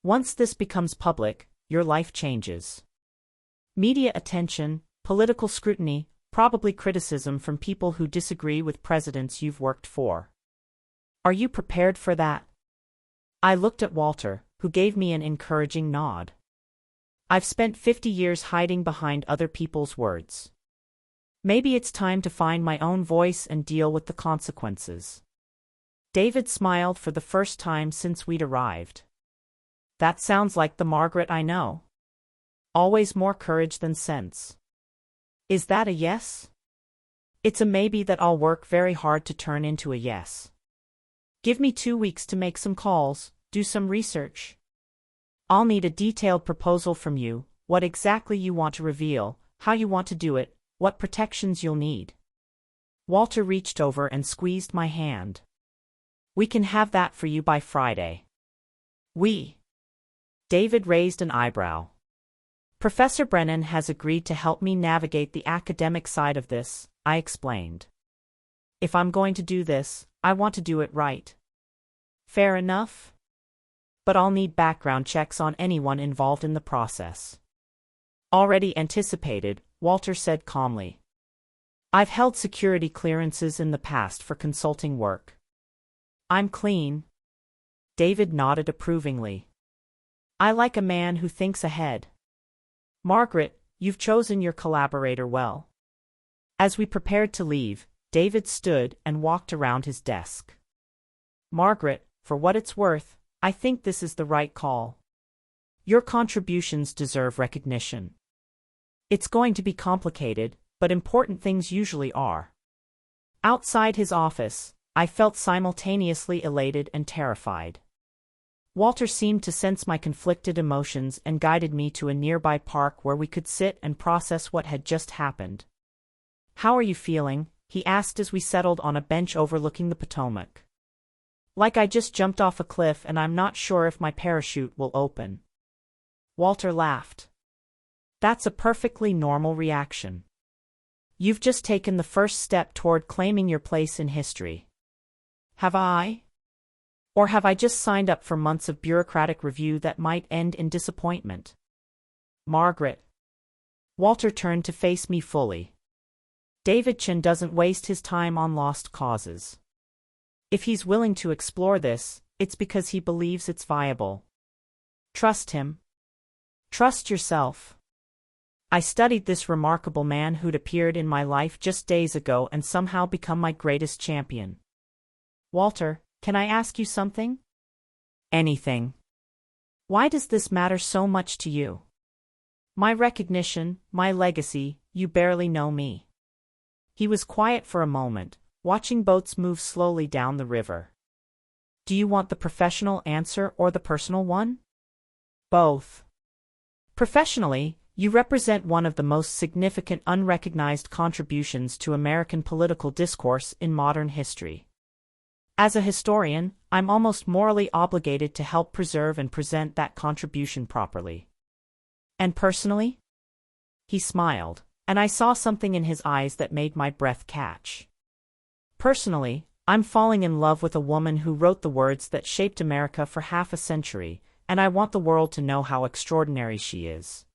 Speaker 1: Once this becomes public, your life changes. Media attention, political scrutiny, probably criticism from people who disagree with presidents you've worked for. Are you prepared for that? I looked at Walter, who gave me an encouraging nod. I've spent 50 years hiding behind other people's words. Maybe it's time to find my own voice and deal with the consequences. David smiled for the first time since we'd arrived. That sounds like the Margaret I know. Always more courage than sense. Is that a yes? It's a maybe that I'll work very hard to turn into a yes. Give me 2 weeks to make some calls, do some research. I'll need a detailed proposal from you, what exactly you want to reveal, how you want to do it, what protections you'll need. Walter reached over and squeezed my hand. We can have that for you by Friday. We? David raised an eyebrow. Professor Brennan has agreed to help me navigate the academic side of this, I explained. If I'm going to do this, I want to do it right. Fair enough? But I'll need background checks on anyone involved in the process. Already anticipated, Walter said calmly. I've held security clearances in the past for consulting work. I'm clean. David nodded approvingly. I like a man who thinks ahead. Margaret, you've chosen your collaborator well. As we prepared to leave, David stood and walked around his desk. Margaret, for what it's worth, I think this is the right call. Your contributions deserve recognition. It's going to be complicated, but important things usually are. Outside his office, I felt simultaneously elated and terrified. Walter seemed to sense my conflicted emotions and guided me to a nearby park where we could sit and process what had just happened. How are you feeling? He asked as we settled on a bench overlooking the Potomac. Like I just jumped off a cliff and I'm not sure if my parachute will open. Walter laughed. That's a perfectly normal reaction. You've just taken the first step toward claiming your place in history. Have I? Or have I just signed up for months of bureaucratic review that might end in disappointment? Margaret. Walter turned to face me fully. David Chin doesn't waste his time on lost causes. If he's willing to explore this, it's because he believes it's viable. Trust him. Trust yourself. I studied this remarkable man who'd appeared in my life just days ago and somehow become my greatest champion. Walter, can I ask you something? Anything. Why does this matter so much to you? My recognition, my legacy, you barely know me. He was quiet for a moment, watching boats move slowly down the river. Do you want the professional answer or the personal one? Both. Professionally, you represent one of the most significant unrecognized contributions to American political discourse in modern history. As a historian, I'm almost morally obligated to help preserve and present that contribution properly. And personally? He smiled, and I saw something in his eyes that made my breath catch. Personally, I'm falling in love with a woman who wrote the words that shaped America for half a century, and I want the world to know how extraordinary she is.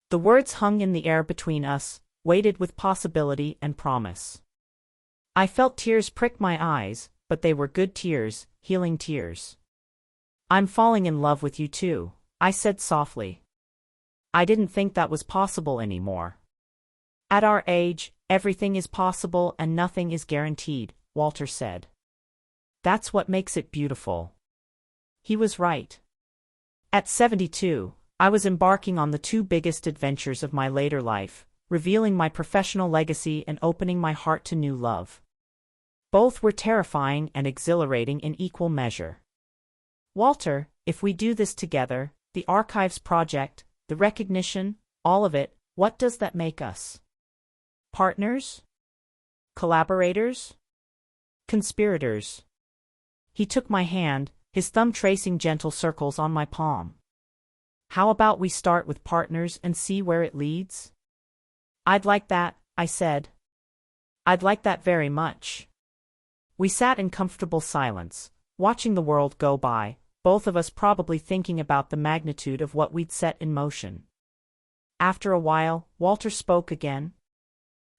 Speaker 1: The words hung in the air between us, weighted with possibility and promise. I felt tears prick my eyes, but they were good tears, healing tears. I'm falling in love with you too, I said softly. I didn't think that was possible anymore. At our age, everything is possible and nothing is guaranteed, Walter said. That's what makes it beautiful. He was right. At 72, I was embarking on the two biggest adventures of my later life, revealing my professional legacy and opening my heart to new love. Both were terrifying and exhilarating in equal measure. Walter, if we do this together, the archives project, the recognition, all of it, what does that make us? Partners? Collaborators? Conspirators? He took my hand, his thumb tracing gentle circles on my palm. How about we start with partners and see where it leads? I'd like that, I said. I'd like that very much. We sat in comfortable silence, watching the world go by, both of us probably thinking about the magnitude of what we'd set in motion. After a while, Walter spoke again.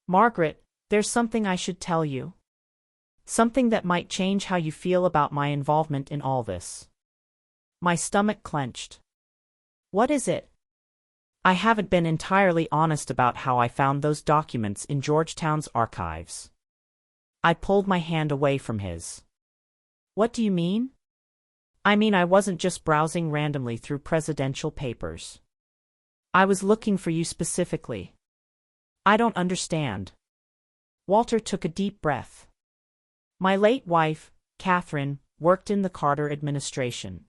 Speaker 1: Margaret, there's something I should tell you. Something that might change how you feel about my involvement in all this. My stomach clenched. What is it? I haven't been entirely honest about how I found those documents in Georgetown's archives. I pulled my hand away from his. What do you mean? I mean I wasn't just browsing randomly through presidential papers. I was looking for you specifically. I don't understand. Walter took a deep breath. My late wife, Catherine, worked in the Carter administration.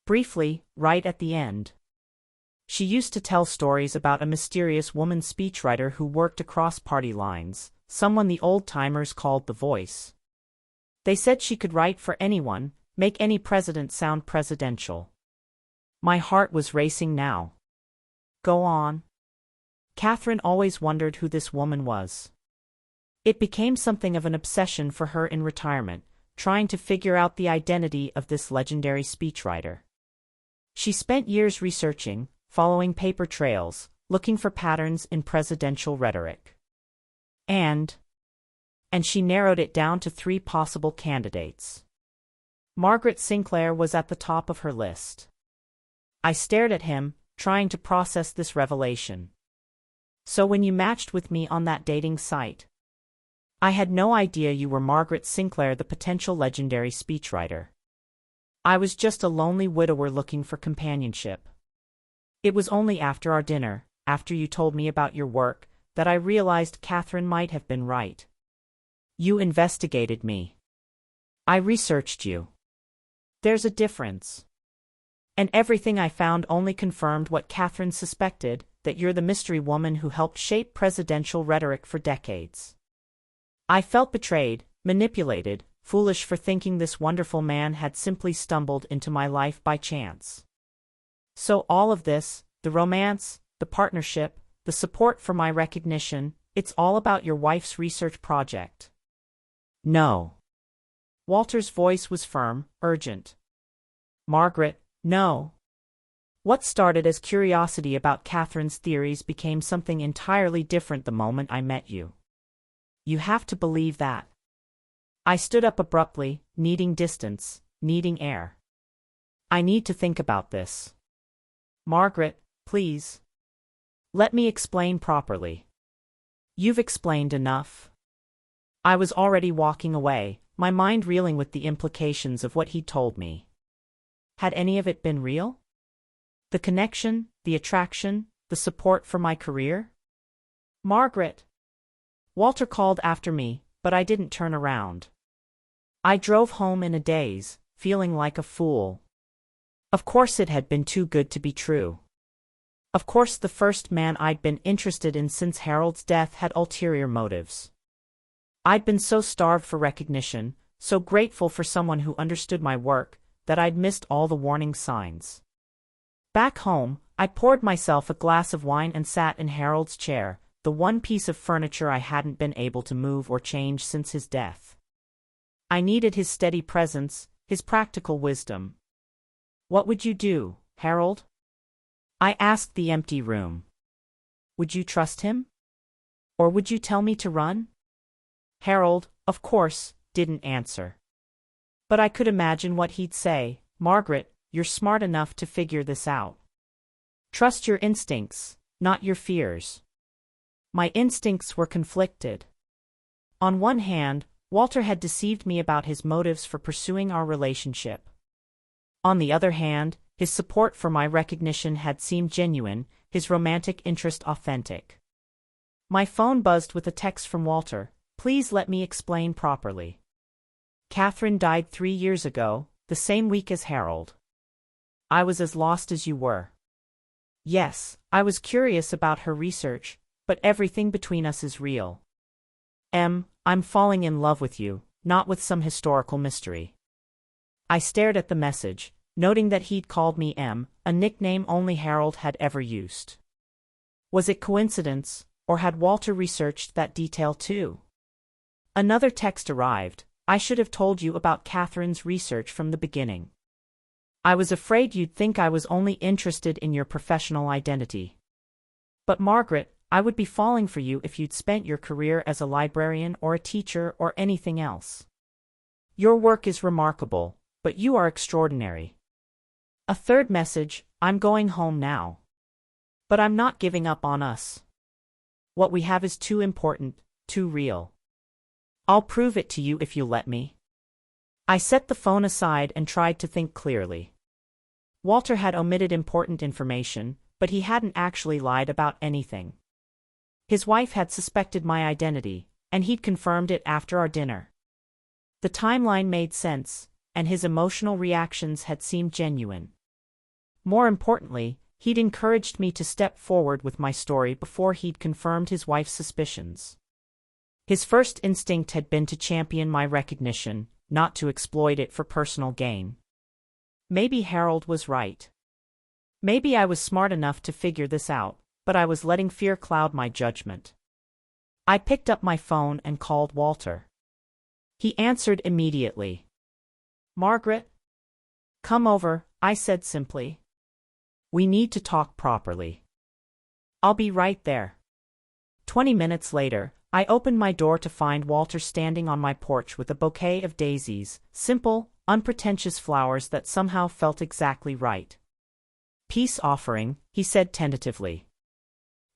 Speaker 1: Briefly, right at the end. She used to tell stories about a mysterious woman speechwriter who worked across party lines, someone the old-timers called the Voice. They said she could write for anyone, make any president sound presidential. My heart was racing now. Go on. Catherine always wondered who this woman was. It became something of an obsession for her in retirement, trying to figure out the identity of this legendary speechwriter. She spent years researching, following paper trails, looking for patterns in presidential rhetoric. And she narrowed it down to 3 possible candidates. Margaret Sinclair was at the top of her list. I stared at him, trying to process this revelation. So when you matched with me on that dating site, I had no idea you were Margaret Sinclair, the potential legendary speechwriter. I was just a lonely widower looking for companionship. It was only after our dinner, after you told me about your work, that I realized Catherine might have been right. You investigated me. I researched you. There's a difference. And everything I found only confirmed what Catherine suspected, that you're the mystery woman who helped shape presidential rhetoric for decades. I felt betrayed, manipulated, foolish for thinking this wonderful man had simply stumbled into my life by chance. So all of this, the romance, the partnership, the support for my recognition, it's all about your wife's research project. No. Walter's voice was firm, urgent. Margaret, no. What started as curiosity about Catherine's theories became something entirely different the moment I met you. You have to believe that. I stood up abruptly, needing distance, needing air. I need to think about this. Margaret, please. Let me explain properly. You've explained enough. I was already walking away, my mind reeling with the implications of what he'd told me. Had any of it been real? The connection, the attraction, the support for my career? Margaret! Walter called after me, but I didn't turn around. I drove home in a daze, feeling like a fool. Of course it had been too good to be true. Of course the first man I'd been interested in since Harold's death had ulterior motives. I'd been so starved for recognition, so grateful for someone who understood my work, that I'd missed all the warning signs. Back home, I poured myself a glass of wine and sat in Harold's chair, the one piece of furniture I hadn't been able to move or change since his death. I needed his steady presence, his practical wisdom. "What would you do, Harold?" I asked the empty room. "Would you trust him? Or would you tell me to run?" Harold, of course, didn't answer. But I could imagine what he'd say. "Margaret, you're smart enough to figure this out. Trust your instincts, not your fears." My instincts were conflicted. On one hand, Walter had deceived me about his motives for pursuing our relationship. On the other hand, his support for my recognition had seemed genuine, his romantic interest authentic. My phone buzzed with a text from Walter. "Please let me explain properly. Catherine died 3 years ago, the same week as Harold. I was as lost as you were. Yes, I was curious about her research, but everything between us is real. I'm falling in love with you, not with some historical mystery." I stared at the message, noting that he'd called me M, a nickname only Harold had ever used. Was it coincidence, or had Walter researched that detail too? Another text arrived. "I should have told you about Catherine's research from the beginning. I was afraid you'd think I was only interested in your professional identity. But Margaret, I would be falling for you if you'd spent your career as a librarian or a teacher or anything else. Your work is remarkable, but you are extraordinary." A third message. "I'm going home now. But I'm not giving up on us. What we have is too important, too real. I'll prove it to you if you let me." I set the phone aside and tried to think clearly. Walter had omitted important information, but he hadn't actually lied about anything. His wife had suspected my identity, and he'd confirmed it after our dinner. The timeline made sense, and his emotional reactions had seemed genuine. More importantly, he'd encouraged me to step forward with my story before he'd confirmed his wife's suspicions. His first instinct had been to champion my recognition, not to exploit it for personal gain. Maybe Harold was right. Maybe I was smart enough to figure this out, but I was letting fear cloud my judgment. I picked up my phone and called Walter. He answered immediately. "Margaret? Come over," I said simply. "We need to talk properly." "I'll be right there." 20 minutes later, I opened my door to find Walter standing on my porch with a bouquet of daisies, simple, unpretentious flowers that somehow felt exactly right. "Peace offering," he said tentatively.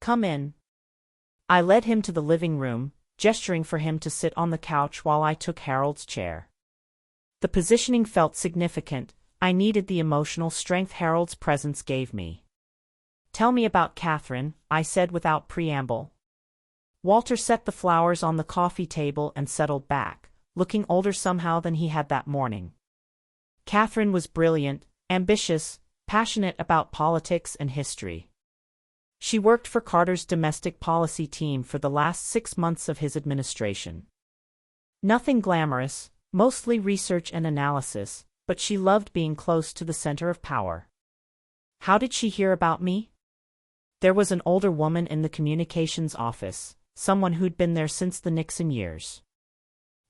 Speaker 1: "Come in." I led him to the living room, gesturing for him to sit on the couch while I took Harold's chair. The positioning felt significant. I needed the emotional strength Harold's presence gave me. "Tell me about Catherine," I said without preamble. Walter set the flowers on the coffee table and settled back, looking older somehow than he had that morning. Catherine was brilliant, ambitious, passionate about politics and history. She worked for Carter's domestic policy team for the last 6 months of his administration. Nothing glamorous, mostly research and analysis, but she loved being close to the center of power. How did she hear about me? There was an older woman in the communications office, someone who'd been there since the Nixon years.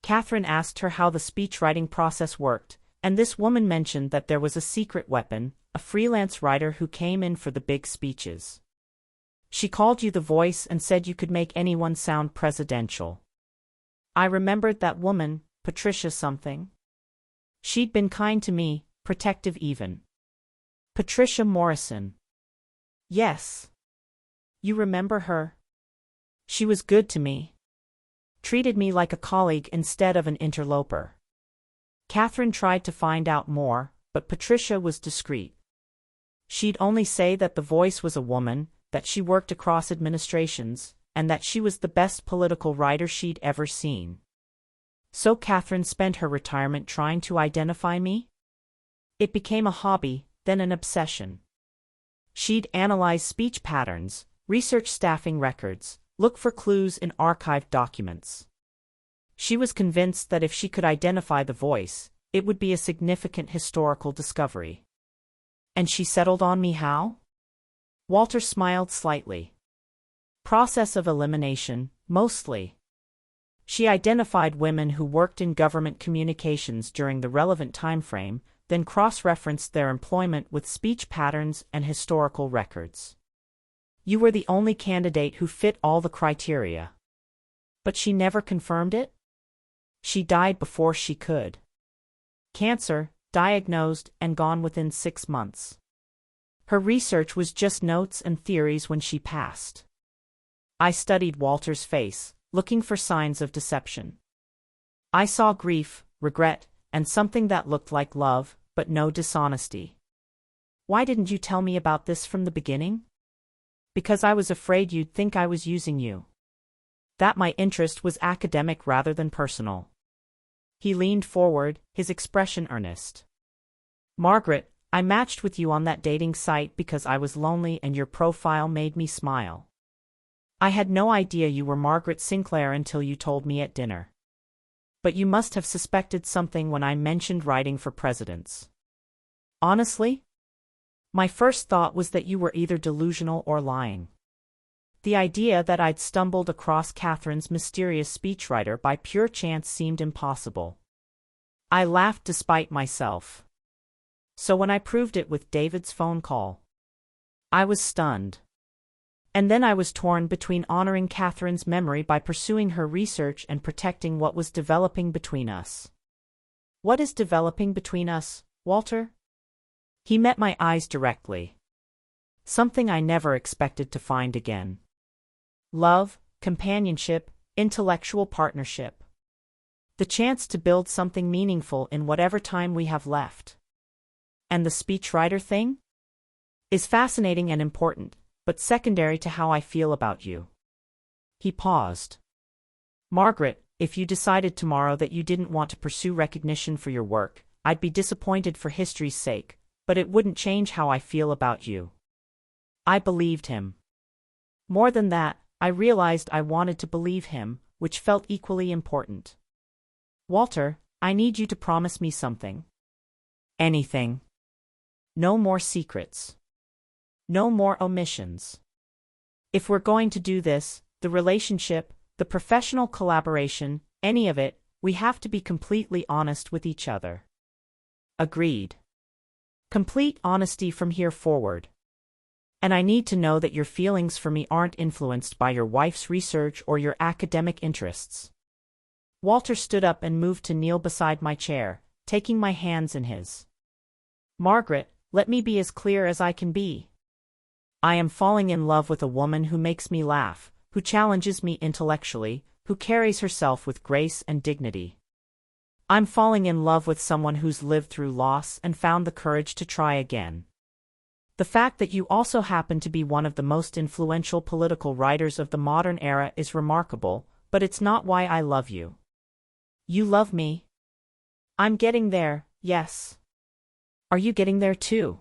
Speaker 1: Catherine asked her how the speechwriting process worked, and this woman mentioned that there was a secret weapon, a freelance writer who came in for the big speeches. "She called you the voice and said you could make anyone sound presidential." I remembered that woman, Patricia something. She'd been kind to me, protective even. Patricia Morrison. Yes. You remember her? She was good to me. Treated me like a colleague instead of an interloper. Catherine tried to find out more, but Patricia was discreet. She'd only say that the voice was a woman, that she worked across administrations, and that she was the best political writer she'd ever seen. So Catherine spent her retirement trying to identify me? It became a hobby, then an obsession. She'd analyze speech patterns, research staffing records, look for clues in archived documents. She was convinced that if she could identify the voice, it would be a significant historical discovery. And she settled on me how? Walter smiled slightly. Process of elimination, mostly. She identified women who worked in government communications during the relevant time frame, then cross-referenced their employment with speech patterns and historical records. You were the only candidate who fit all the criteria. But she never confirmed it? She died before she could. Cancer, diagnosed and gone within 6 months. Her research was just notes and theories when she passed. I studied Walter's face, looking for signs of deception. I saw grief, regret, and something that looked like love, but no dishonesty. Why didn't you tell me about this from the beginning? Because I was afraid you'd think I was using you. That my interest was academic rather than personal. He leaned forward, his expression earnest. Margaret, I matched with you on that dating site because I was lonely and your profile made me smile. I had no idea you were Margaret Sinclair until you told me at dinner. But you must have suspected something when I mentioned writing for presidents. Honestly? My first thought was that you were either delusional or lying. The idea that I'd stumbled across Catherine's mysterious speechwriter by pure chance seemed impossible. I laughed despite myself. So when I proved it with David's phone call, I was stunned. And then I was torn between honoring Catherine's memory by pursuing her research and protecting what was developing between us. What is developing between us, Walter? He met my eyes directly. Something I never expected to find again. Love, companionship, intellectual partnership. The chance to build something meaningful in whatever time we have left. And the speechwriter thing? Is fascinating and important, but secondary to how I feel about you. He paused. Margaret, if you decided tomorrow that you didn't want to pursue recognition for your work, I'd be disappointed for history's sake, but it wouldn't change how I feel about you. I believed him. More than that, I realized I wanted to believe him, which felt equally important. Walter, I need you to promise me something. Anything. No more secrets. No more omissions. If we're going to do this, the relationship, the professional collaboration, any of it, we have to be completely honest with each other. Agreed. Complete honesty from here forward. And I need to know that your feelings for me aren't influenced by your wife's research or your academic interests. Walter stood up and moved to kneel beside my chair, taking my hands in his. Margaret, let me be as clear as I can be. I am falling in love with a woman who makes me laugh, who challenges me intellectually, who carries herself with grace and dignity. I'm falling in love with someone who's lived through loss and found the courage to try again. The fact that you also happen to be one of the most influential political writers of the modern era is remarkable, but it's not why I love you. You love me? I'm getting there, yes. Are you getting there too?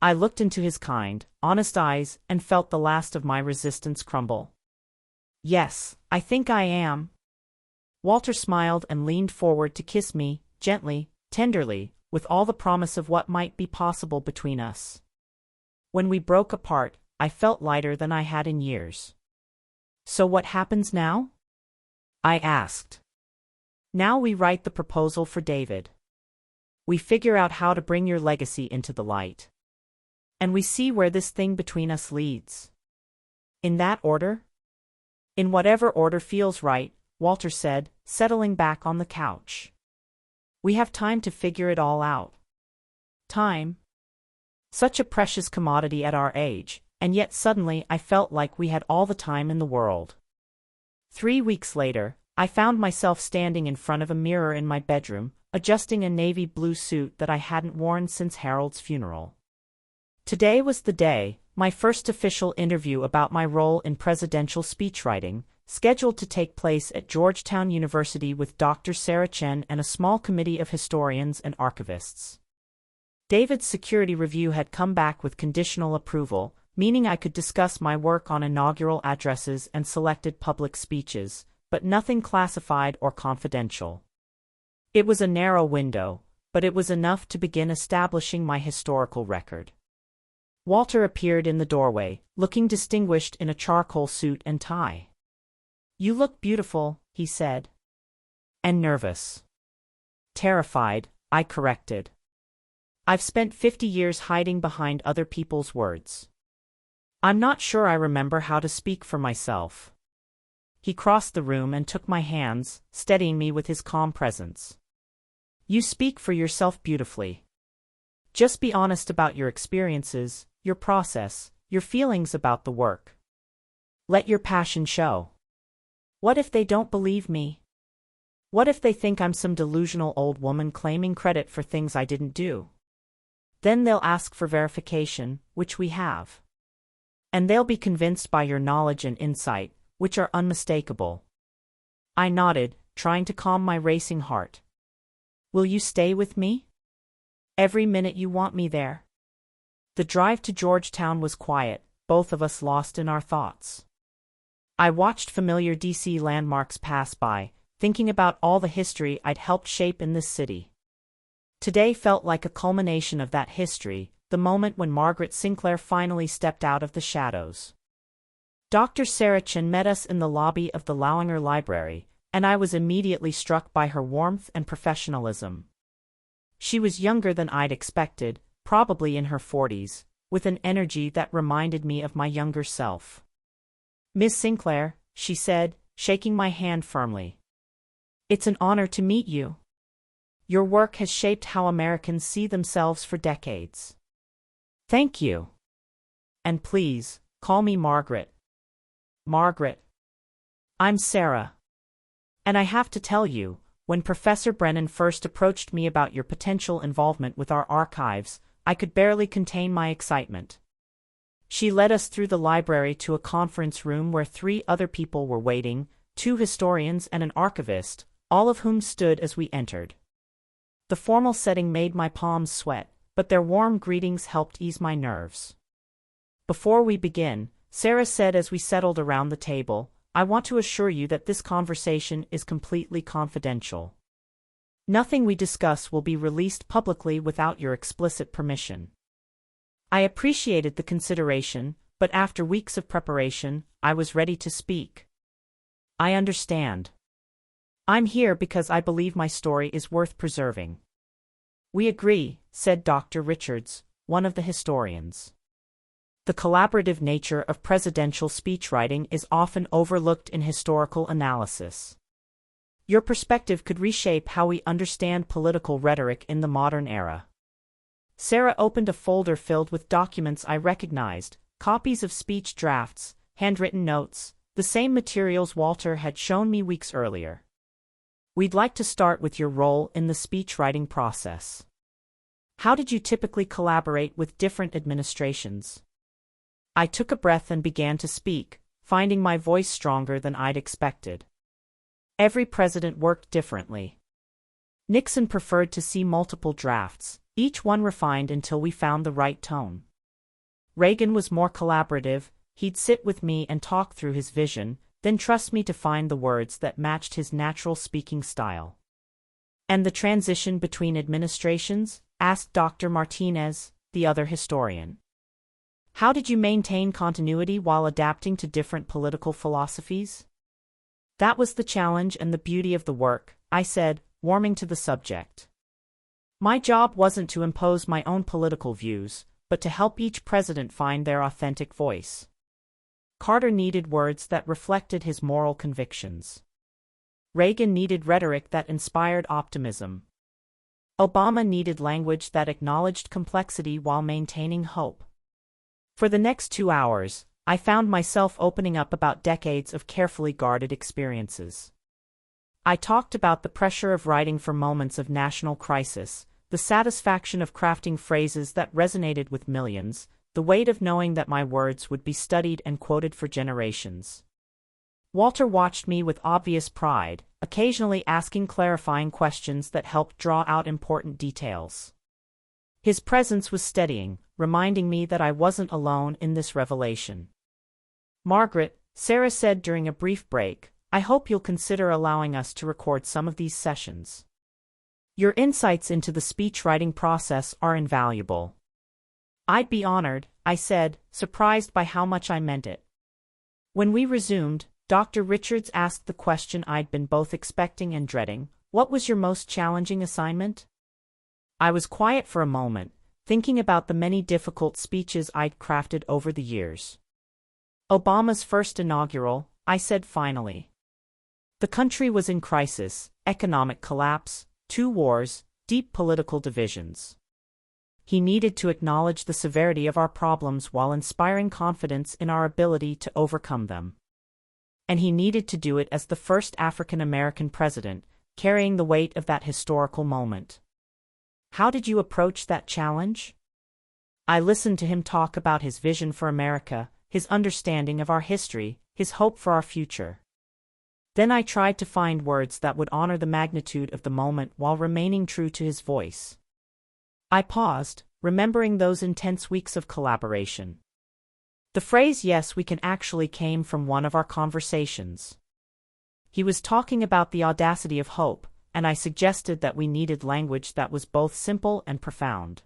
Speaker 1: I looked into his kind, honest eyes and felt the last of my resistance crumble. Yes, I think I am. Walter smiled and leaned forward to kiss me, gently, tenderly, with all the promise of what might be possible between us. When we broke apart, I felt lighter than I had in years. So what happens now? I asked. Now we write the proposal for David. We figure out how to bring your legacy into the light. And we see where this thing between us leads. In that order? In whatever order feels right, Walter said, settling back on the couch. We have time to figure it all out. Time. Such a precious commodity at our age, and yet suddenly I felt like we had all the time in the world. 3 weeks later, I found myself standing in front of a mirror in my bedroom, adjusting a navy blue suit that I hadn't worn since Harold's funeral. Today was the day, my first official interview about my role in presidential speechwriting, scheduled to take place at Georgetown University with Dr. Sarah Chen and a small committee of historians and archivists. David's security review had come back with conditional approval, meaning I could discuss my work on inaugural addresses and selected public speeches, but nothing classified or confidential. It was a narrow window, but it was enough to begin establishing my historical record. Walter appeared in the doorway, looking distinguished in a charcoal suit and tie. "You look beautiful," he said. "And nervous." "Terrified," I corrected. "I've spent 50 years hiding behind other people's words. I'm not sure I remember how to speak for myself." He crossed the room and took my hands, steadying me with his calm presence. "You speak for yourself beautifully. Just be honest about your experiences, your process, your feelings about the work. Let your passion show. What if they don't believe me? What if they think I'm some delusional old woman claiming credit for things I didn't do? Then they'll ask for verification, which we have. And they'll be convinced by your knowledge and insight, which are unmistakable." I nodded, trying to calm my racing heart. "Will you stay with me? Every minute you want me there?" The drive to Georgetown was quiet, both of us lost in our thoughts. I watched familiar DC landmarks pass by, thinking about all the history I'd helped shape in this city. Today felt like a culmination of that history, the moment when Margaret Sinclair finally stepped out of the shadows. Dr. Sarah Chen met us in the lobby of the Lauinger Library, and I was immediately struck by her warmth and professionalism. She was younger than I'd expected, probably in her 40s, with an energy that reminded me of my younger self. "Miss Sinclair," she said, shaking my hand firmly. "It's an honor to meet you. Your work has shaped how Americans see themselves for decades." "Thank you. And please, call me Margaret." "Margaret." "I'm Sarah. And I have to tell you, when Professor Brennan first approached me about your potential involvement with our archives, I could barely contain my excitement." She led us through the library to a conference room where 3 other people were waiting, 2 historians and an archivist, all of whom stood as we entered. The formal setting made my palms sweat, but their warm greetings helped ease my nerves. "Before we begin," Sarah said as we settled around the table, "I want to assure you that this conversation is completely confidential. Nothing we discuss will be released publicly without your explicit permission." I appreciated the consideration, but after weeks of preparation, I was ready to speak. "I understand. I'm here because I believe my story is worth preserving." "We agree," said Dr. Richards, one of the historians. "The collaborative nature of presidential speechwriting is often overlooked in historical analysis. Your perspective could reshape how we understand political rhetoric in the modern era." Sarah opened a folder filled with documents I recognized, copies of speech drafts, handwritten notes, the same materials Walter had shown me weeks earlier. "We'd like to start with your role in the speechwriting process. How did you typically collaborate with different administrations?" I took a breath and began to speak, finding my voice stronger than I'd expected. "Every president worked differently. Nixon preferred to see multiple drafts, each one refined until we found the right tone. Reagan was more collaborative. He'd sit with me and talk through his vision, then trust me to find the words that matched his natural speaking style." "And the transition between administrations?" asked Dr. Martinez, the other historian. "How did you maintain continuity while adapting to different political philosophies?" "That was the challenge and the beauty of the work," I said, warming to the subject. "My job wasn't to impose my own political views, but to help each president find their authentic voice. Carter needed words that reflected his moral convictions. Reagan needed rhetoric that inspired optimism. Obama needed language that acknowledged complexity while maintaining hope." For the next 2 hours, I found myself opening up about decades of carefully guarded experiences. I talked about the pressure of writing for moments of national crisis, the satisfaction of crafting phrases that resonated with millions, the weight of knowing that my words would be studied and quoted for generations. Walter watched me with obvious pride, occasionally asking clarifying questions that helped draw out important details. His presence was steadying, reminding me that I wasn't alone in this revelation. "Margaret," Sarah said during a brief break, I hope you'll consider allowing us to record some of these sessions. Your insights into the speech writing process are invaluable. I'd be honored, I said, surprised by how much I meant it. When we resumed, Dr. Richards asked the question I'd been both expecting and dreading: what was your most challenging assignment? I was quiet for a moment, thinking about the many difficult speeches I'd crafted over the years. Obama's first inaugural, I said finally. The country was in crisis: economic collapse, 2 wars, deep political divisions. He needed to acknowledge the severity of our problems while inspiring confidence in our ability to overcome them. And he needed to do it as the first African American president, carrying the weight of that historical moment. How did you approach that challenge? I listened to him talk about his vision for America, his understanding of our history, his hope for our future. Then I tried to find words that would honor the magnitude of the moment while remaining true to his voice. I paused, remembering those intense weeks of collaboration. The phrase "yes, we can" actually came from one of our conversations. He was talking about the audacity of hope, and I suggested that we needed language that was both simple and profound.